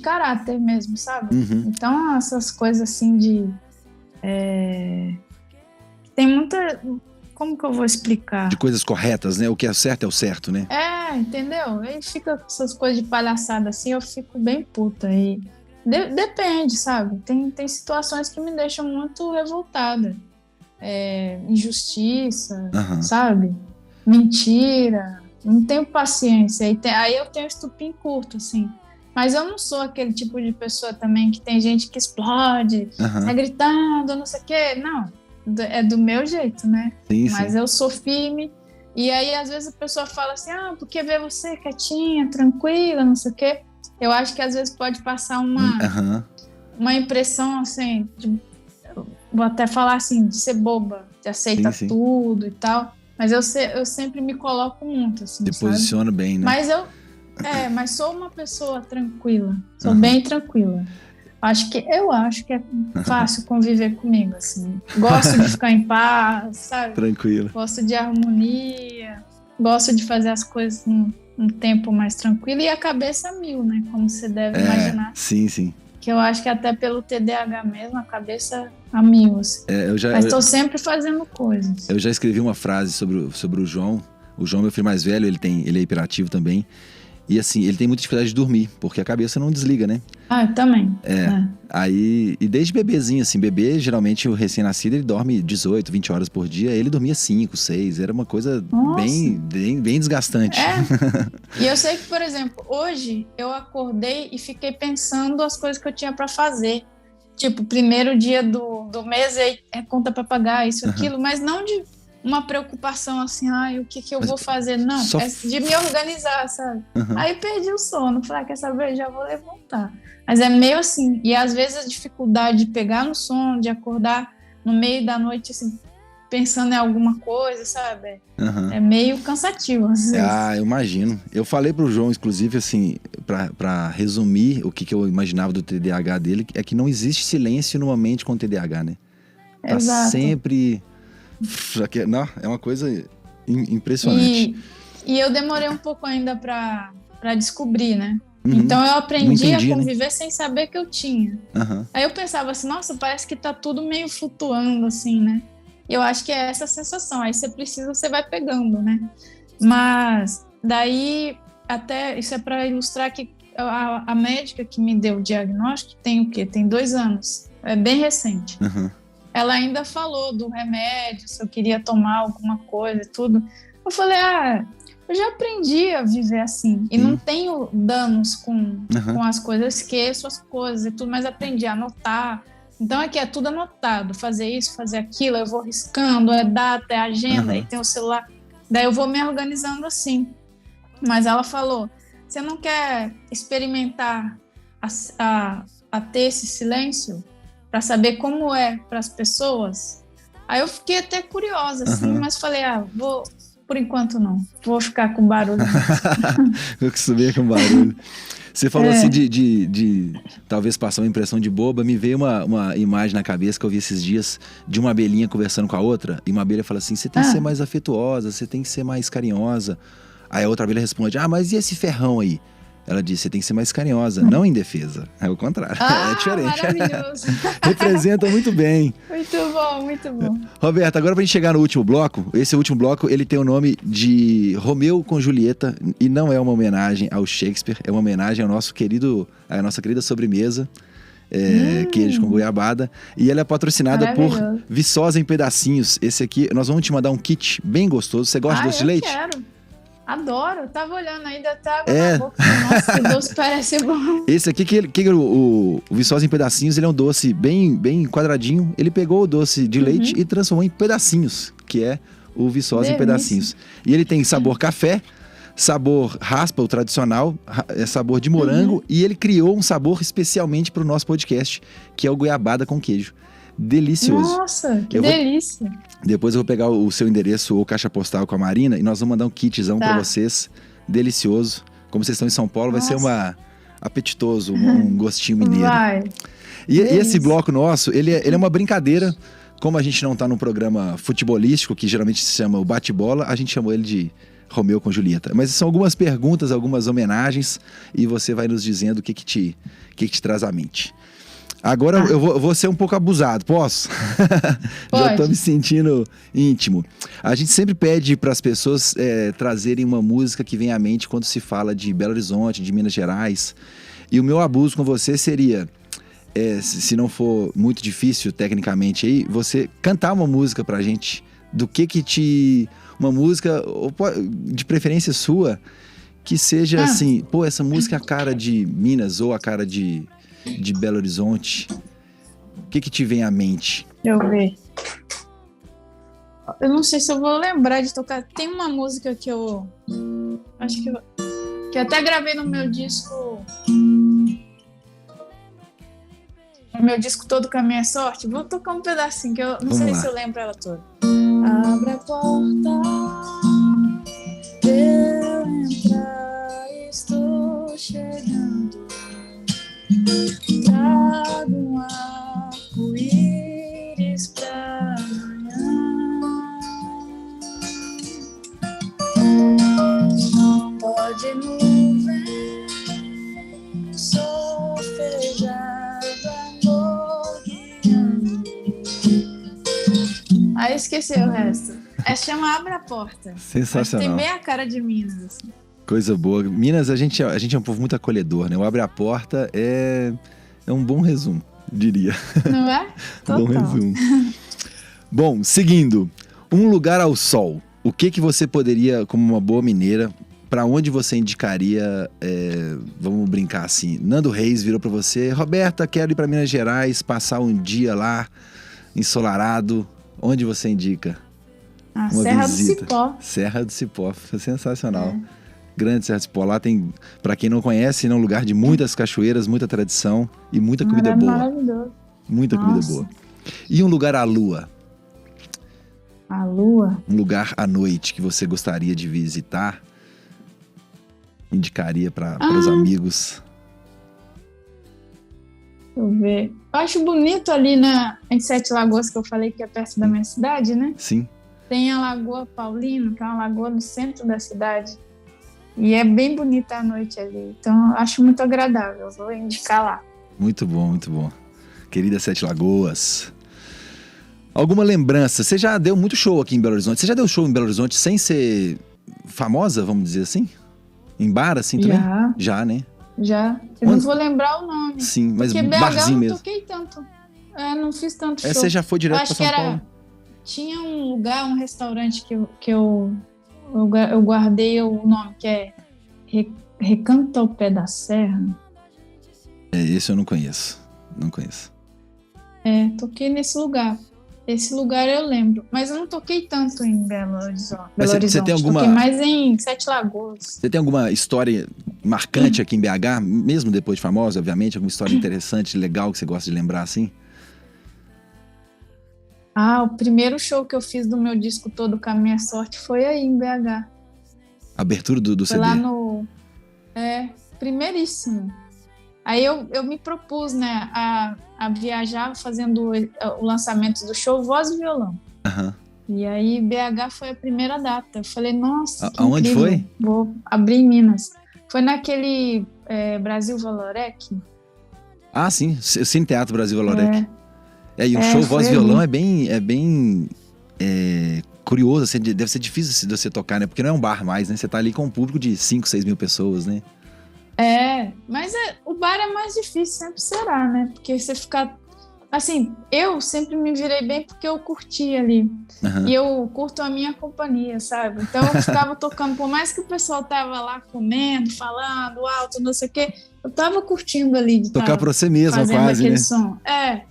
caráter mesmo, sabe? Uhum. Então, essas coisas assim tem muita... Como que eu vou explicar? De coisas corretas, né? O que é o certo, né? Entendeu? Aí fica com essas coisas de palhaçada assim, eu fico bem puta. E depende, sabe? Tem situações que me deixam muito revoltada. Injustiça, sabe? Mentira. Não tenho paciência. Aí eu tenho estupim curto, assim. Mas eu não sou aquele tipo de pessoa também que tem gente que explode, gritando, não sei o quê. Não. É do meu jeito, né? Sim, mas eu sou firme. E aí, às vezes, a pessoa fala assim, porque vê você quietinha, tranquila, não sei o quê. Eu acho que, às vezes, pode passar uma impressão, assim, vou até falar assim, de ser boba, de aceitar tudo e tal. Mas eu sempre me coloco muito, assim, te posiciono bem, né? Mas sou uma pessoa tranquila. Sou bem tranquila. Eu acho que é fácil conviver comigo, assim. Gosto de ficar em paz, sabe? Tranquilo. Gosto de harmonia, gosto de fazer as coisas num tempo mais tranquilo e a cabeça a mil, né? Como você deve imaginar. Sim. Que eu acho que até pelo TDAH mesmo, a cabeça a mil, assim. Mas estou sempre fazendo coisas. Eu já escrevi uma frase sobre o João. O João, meu filho mais velho, ele é hiperativo também. E assim, ele tem muita dificuldade de dormir, porque a cabeça não desliga, né? Eu também. Aí, e desde bebezinho, assim, bebê, geralmente o recém-nascido, ele dorme 18, 20 horas por dia, ele dormia 5, 6, era uma coisa bem desgastante. E eu sei que, por exemplo, hoje eu acordei e fiquei pensando as coisas que eu tinha pra fazer. Tipo, primeiro dia do mês é conta pra pagar, isso, aquilo, mas não de uma preocupação assim, o que eu vou fazer? Não, é de me organizar, sabe? Aí perdi o sono, falei, quer saber? Já vou levantar. Mas é meio assim, e às vezes a dificuldade de pegar no sono, de acordar no meio da noite, assim, pensando em alguma coisa, sabe? É meio cansativo, às vezes. Eu imagino. Eu falei pro João, inclusive, assim, pra resumir o que eu imaginava do TDAH dele, é que não existe silêncio numa mente com TDAH, né? Tá sempre... Não, é uma coisa impressionante. E eu demorei um pouco ainda pra descobrir, né? Então eu aprendi a conviver sem saber que eu tinha. Aí eu pensava assim, nossa, parece que tá tudo meio flutuando, assim, né? E eu acho que é essa sensação. Aí você vai pegando, né? Mas daí, até isso é pra ilustrar que a médica que me deu o diagnóstico tem o quê? Tem 2 anos. É bem recente. Ela ainda falou do remédio, se eu queria tomar alguma coisa e tudo. Eu falei, eu já aprendi a viver assim. E não tenho danos com as coisas. Eu esqueço as coisas e tudo, mas aprendi a anotar. Então aqui é tudo anotado. Fazer isso, fazer aquilo, eu vou riscando, é data, é agenda, aí tem o celular. Daí eu vou me organizando assim. Mas ela falou, você não quer experimentar a ter esse silêncio? Para saber como é para as pessoas. Aí eu fiquei até curiosa, assim, mas falei, por enquanto não, vou ficar com barulho. Eu que subia com barulho. Você falou assim de talvez passar uma impressão de boba, me veio uma imagem na cabeça que eu vi esses dias de uma abelhinha conversando com a outra, e uma abelha fala assim, você tem que ser mais afetuosa, você tem que ser mais carinhosa. Aí a outra abelha responde, mas e esse ferrão aí? Ela disse, você tem que ser mais carinhosa, não indefesa. É o contrário, é diferente. Maravilhoso. Representa muito bem. Muito bom. Roberta, agora pra gente chegar no último bloco, esse último bloco, ele tem o nome de Romeu com Julieta, e não é uma homenagem ao Shakespeare, é uma homenagem à nossa querida sobremesa, queijo com goiabada, e ela é patrocinada por Viçosa em Pedacinhos. Esse aqui, nós vamos te mandar um kit bem gostoso. Você gosta de doce de leite? Quero. Adoro, tava olhando ainda, tá na boca. Nossa, que doce parece bom. Esse aqui, o Viçosa em Pedacinhos, ele é um doce bem quadradinho. Ele pegou o doce de leite e transformou em pedacinhos, que é o Viçosa em Pedacinhos. E ele tem sabor café, sabor raspa, o tradicional, sabor de morango, e ele criou um sabor especialmente para o nosso podcast, que é o goiabada com queijo. Delicioso. Nossa, que delícia. Depois eu vou pegar o seu endereço ou caixa postal com a Marina e nós vamos mandar um kitzão pra vocês. Delicioso. Como vocês estão em São Paulo, vai ser apetitoso, um gostinho mineiro. Vai. E esse bloco nosso, ele é uma brincadeira. Como a gente não tá num programa futebolístico, que geralmente se chama o bate-bola, a gente chamou ele de Romeu com Julieta. Mas são algumas perguntas, algumas homenagens, e você vai nos dizendo o que te traz à mente. Agora eu vou ser um pouco abusado, posso? Já tô me sentindo íntimo. A gente sempre pede para as pessoas trazerem uma música que vem à mente quando se fala de Belo Horizonte, de Minas Gerais. E o meu abuso com você seria, se não for muito difícil tecnicamente aí, você cantar uma música pra gente, do que uma música, de preferência sua, que seja assim, pô, essa música é a cara de Minas ou a cara de Belo Horizonte. O que te vem à mente? Deixa eu ver. Eu não sei se eu vou lembrar de tocar. Tem uma música que eu acho que eu até gravei no meu disco. No meu disco todo com a minha sorte. Vou tocar um pedacinho que eu não sei se eu lembro ela toda. Abre a porta, eu entrar, estou chegando. Trago um arco-íris pra amanhã. Pode nuvem solfejada, amor guiando. Aí esqueci o resto. Chama Abre a Porta. Sensacional. Tem bem a cara de Minas, assim. Coisa boa. Minas, a gente é um povo muito acolhedor, né? O Abre a Porta é um bom resumo, diria. Não é? Total. Bom resumo. Bom, seguindo. Um lugar ao sol. O que você poderia, como uma boa mineira, para onde você indicaria, vamos brincar assim, Nando Reis virou para você, Roberta, quero ir para Minas Gerais, passar um dia lá, ensolarado. Onde você indica? Serra do Cipó. Serra do Cipó, sensacional. Grande Serra do Cipó. Lá tem, pra quem não conhece, é um lugar de muitas cachoeiras, muita tradição e muita comida boa. Maravilhoso. Muita comida boa. E um lugar à lua? À lua? Um lugar à noite que você gostaria de visitar? Indicaria para os amigos? Deixa eu ver. Eu acho bonito ali em Sete Lagoas, que eu falei que é perto da minha cidade, né? Sim. Tem a Lagoa Paulino, que é uma lagoa no centro da cidade. E é bem bonita a noite ali. Então, eu acho muito agradável. Eu vou indicar lá. Muito bom, muito bom. Querida Sete Lagoas. Alguma lembrança? Você já deu muito show aqui em Belo Horizonte. Você já deu show em Belo Horizonte sem ser famosa, vamos dizer assim? Em bar, assim, também? Já, né? Já. Eu não vou lembrar o nome. Sim, mas porque BH barzinho mesmo. Não toquei tanto. Não fiz tanto show. Você já foi direto para São Paulo? Tinha um lugar, um restaurante que eu guardei o nome, que é Recanto ao Pé da Serra. Esse eu não conheço. Não conheço. Toquei nesse lugar. Esse lugar eu lembro. Mas eu não toquei tanto em Belo Horizonte. Você tem alguma... Toquei mais em Sete Lagoas. Você tem alguma história marcante aqui em BH, mesmo depois de famosa, obviamente? Alguma história interessante, legal, que você gosta de lembrar assim? O primeiro show que eu fiz do meu disco todo com a minha sorte foi aí em BH. Abertura do foi CD? Lá no... primeiríssimo. Aí eu me propus, né, a viajar fazendo o lançamento do show Voz e Violão. E aí BH foi a primeira data. Eu falei, nossa, que aonde incrível. foi? Vou abrir em Minas. Foi naquele Brasil Valorec. Sim, o Cine Teatro Brasil Valorec. E o show Voz e Violão é bem curioso, assim, deve ser difícil de você tocar, né? Porque não é um bar mais, né? Você tá ali com um público de 5, 6 mil pessoas, né? Mas o bar é mais difícil, sempre será, né? Porque você fica... Assim, eu sempre me virei bem porque eu curti ali. E eu curto a minha companhia, sabe? Então eu ficava tocando, por mais que o pessoal tava lá comendo, falando alto, não sei o quê, eu tava curtindo ali de tocar pra você mesmo, quase, aquele né? som.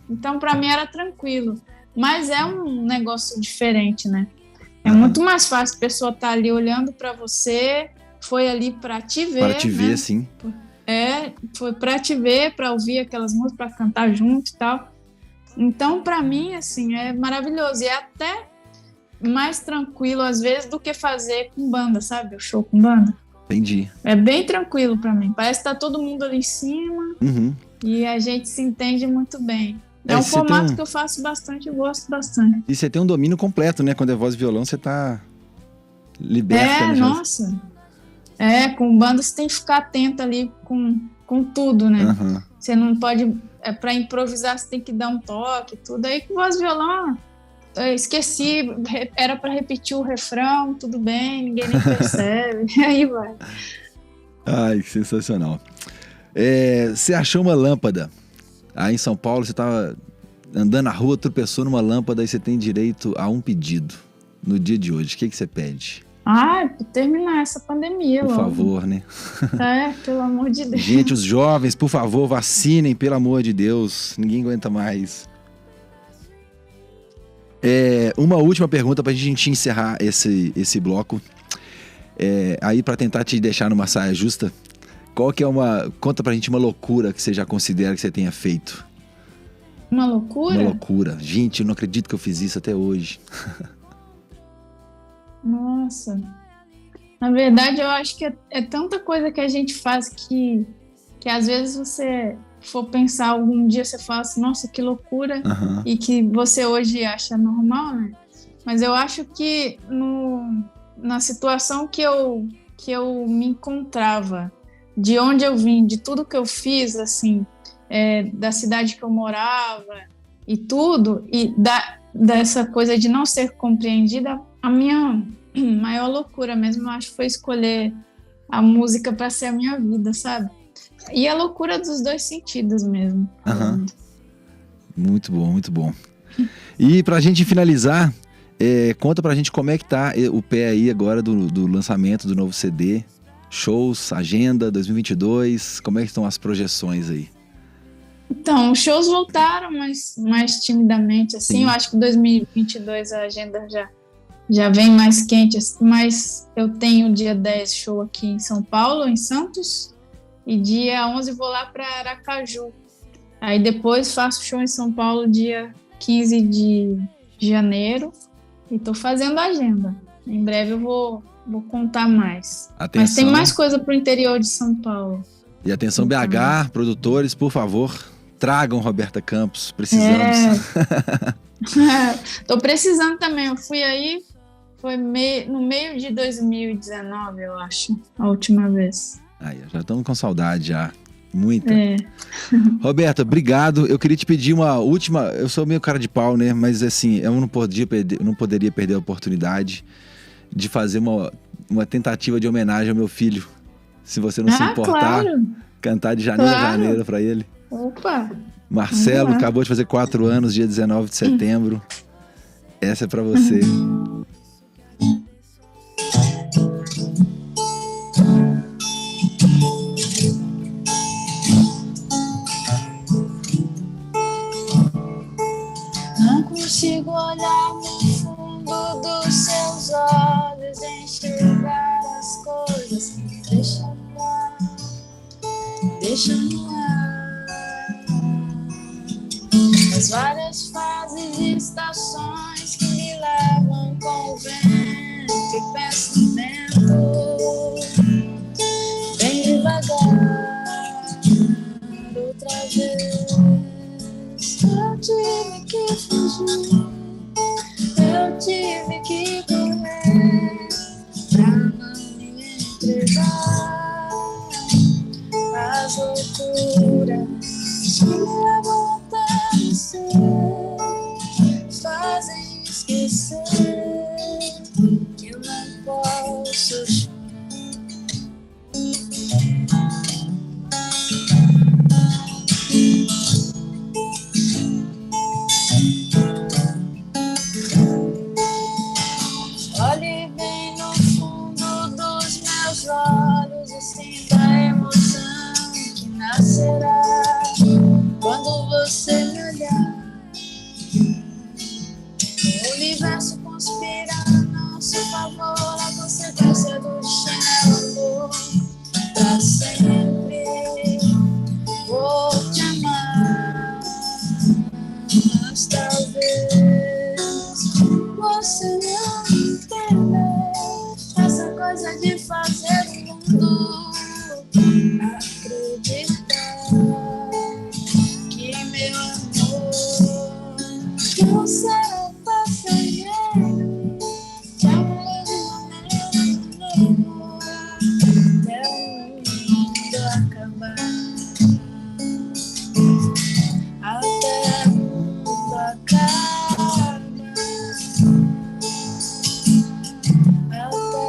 Então pra mim era tranquilo. Mas é um negócio diferente, né? É muito mais fácil a pessoa estar ali olhando pra você, foi ali pra te ver. Para te ver, sim. Foi pra te ver, pra ouvir aquelas músicas, pra cantar junto e tal. Então, para mim, assim, é maravilhoso. E é até mais tranquilo, às vezes, do que fazer com banda, sabe? O show com banda. Entendi. É bem tranquilo para mim. Parece que tá todo mundo ali em cima e a gente se entende muito bem. É um formato que eu faço bastante, eu gosto bastante. E você tem um domínio completo, né? Quando é voz e violão, você tá liberta. Né? Nossa. Com banda você tem que ficar atento ali com tudo, né? Você não pode... para improvisar, você tem que dar um toque, tudo. Aí com voz e violão, eu esqueci, era para repetir o refrão, tudo bem, ninguém nem percebe. Aí vai. Ai, que sensacional. Você achou uma lâmpada. Aí em São Paulo, você estava andando na rua, tropeçou numa lâmpada e você tem direito a um pedido no dia de hoje. O que você pede? Pra terminar essa pandemia, por logo. Favor, né? Pelo amor de Deus. Gente, os jovens, por favor, vacinem, pelo amor de Deus. Ninguém aguenta mais. Uma última pergunta pra gente encerrar esse bloco. Aí pra tentar te deixar numa saia justa, qual que é conta pra gente uma loucura que você já considera que você tenha feito. Uma loucura? Uma loucura. Gente, eu não acredito que eu fiz isso até hoje. Nossa. Na verdade, eu acho que é tanta coisa que a gente faz que às vezes você for pensar algum dia, você fala assim, nossa, que loucura, e que você hoje acha normal, né? Mas eu acho que na situação que eu me encontrava, de onde eu vim, de tudo que eu fiz, assim, da cidade que eu morava e tudo, e dessa coisa de não ser compreendida, a minha maior loucura mesmo, eu acho, foi escolher a música para ser a minha vida, sabe? E a loucura dos dois sentidos mesmo. Muito bom, muito bom. E pra gente finalizar, conta pra gente como é que tá o pé aí agora do lançamento do novo CD, shows, agenda 2022, como é que estão as projeções aí? Então, os shows voltaram, mas mais timidamente, assim. Sim. Eu acho que 2022 a agenda já vem mais quente, mas eu tenho dia 10 show aqui em São Paulo, em Santos, e dia 11 vou lá para Aracaju. Aí depois faço show em São Paulo dia 15 de janeiro e tô fazendo a agenda. Em breve eu vou contar mais. Atenção. Mas tem mais coisa pro interior de São Paulo. E atenção BH, produtores, por favor, tragam Roberta Campos, precisamos. Tô precisando também, eu fui aí, foi no meio de 2019, eu acho, a última vez. Aí, já estamos com saudade já, muita. Roberta, obrigado, eu queria te pedir uma última, eu sou meio cara de pau, né, mas assim, eu não poderia perder a oportunidade de fazer uma tentativa de homenagem ao meu filho, se você não se importar, claro. Cantar de janeiro a janeiro pra ele. Opa! Marcelo acabou de fazer 4 anos, dia 19 de setembro. Essa é pra você. Não consigo olhar no fundo dos seus olhos, enxergar as coisas. Deixa no ar as várias fases e estações que me levam com o vento e pensamento bem devagar. Outra vez eu tive que fugir, eu tive que correr pra não me entregar às loucuras que me levam até você, fazem esquecer que eu não posso chorar. Olhe bem no fundo dos meus olhos e sinta a emoção que nascerá quando você me olhar. O universo conspira a nosso favor, a consequência do destino, amor. Pra sempre vou te amar. você não entender essa coisa de fazer o mundo acreditar que meu amor não será passageiro, que é um mesmo até o mundo acabar, até o mundo acabar, até o mundo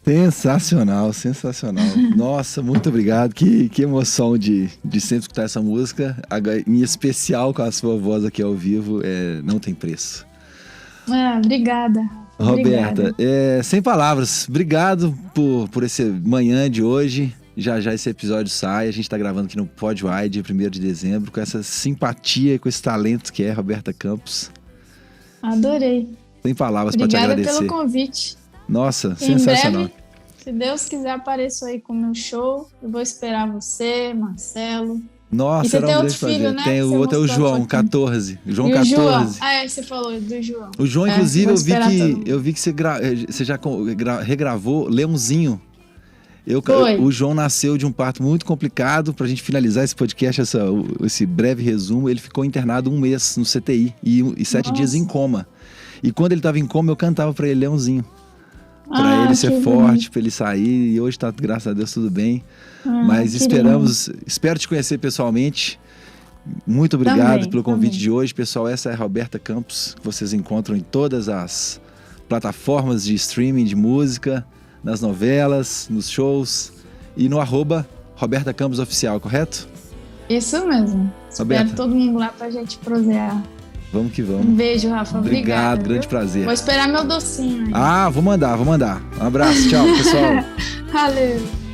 Sensacional, sensacional. Nossa, muito obrigado. Que emoção de sempre escutar essa música. Em especial com a sua voz aqui ao vivo, não tem preço. Obrigada. Roberta, sem palavras, obrigado por esse manhã de hoje. Já esse episódio sai, a gente está gravando aqui no Pod Y, dia 1º de dezembro, com essa simpatia, com esse talento que é Roberta Campos. Adorei. Sem palavras para te agradecer. Obrigada pelo convite. Nossa, em sensacional. Breve, se Deus quiser, apareço aí com o meu show. Eu vou esperar você, Marcelo. Nossa, e você era tem um outro grande filho, prazer. né? Tem o outro, é o João, 14. João e 14. O João. Você falou do João. O João, inclusive, eu vi que você já regravou Leãozinho. Foi. O João nasceu de um parto muito complicado. Pra gente finalizar esse podcast, esse breve resumo, ele ficou internado 1 mês no CTI e 7 dias em coma. E quando ele tava em coma, eu cantava pra ele Leãozinho. Pra ele ser forte, pra ele sair. E hoje tá, graças a Deus, tudo bem. Mas espero te conhecer pessoalmente. Muito obrigado pelo convite de hoje. Pessoal, essa é a Roberta Campos, que vocês encontram em todas as plataformas de streaming de música, nas novelas, nos shows e no @Roberta Campos Oficial, correto? Isso mesmo. Roberta. Espero todo mundo lá pra gente prosear. Vamos que vamos. Um beijo, Rafa. Obrigado. Grande prazer. Vou esperar meu docinho aí. Vou mandar. Um abraço, tchau, pessoal. Valeu.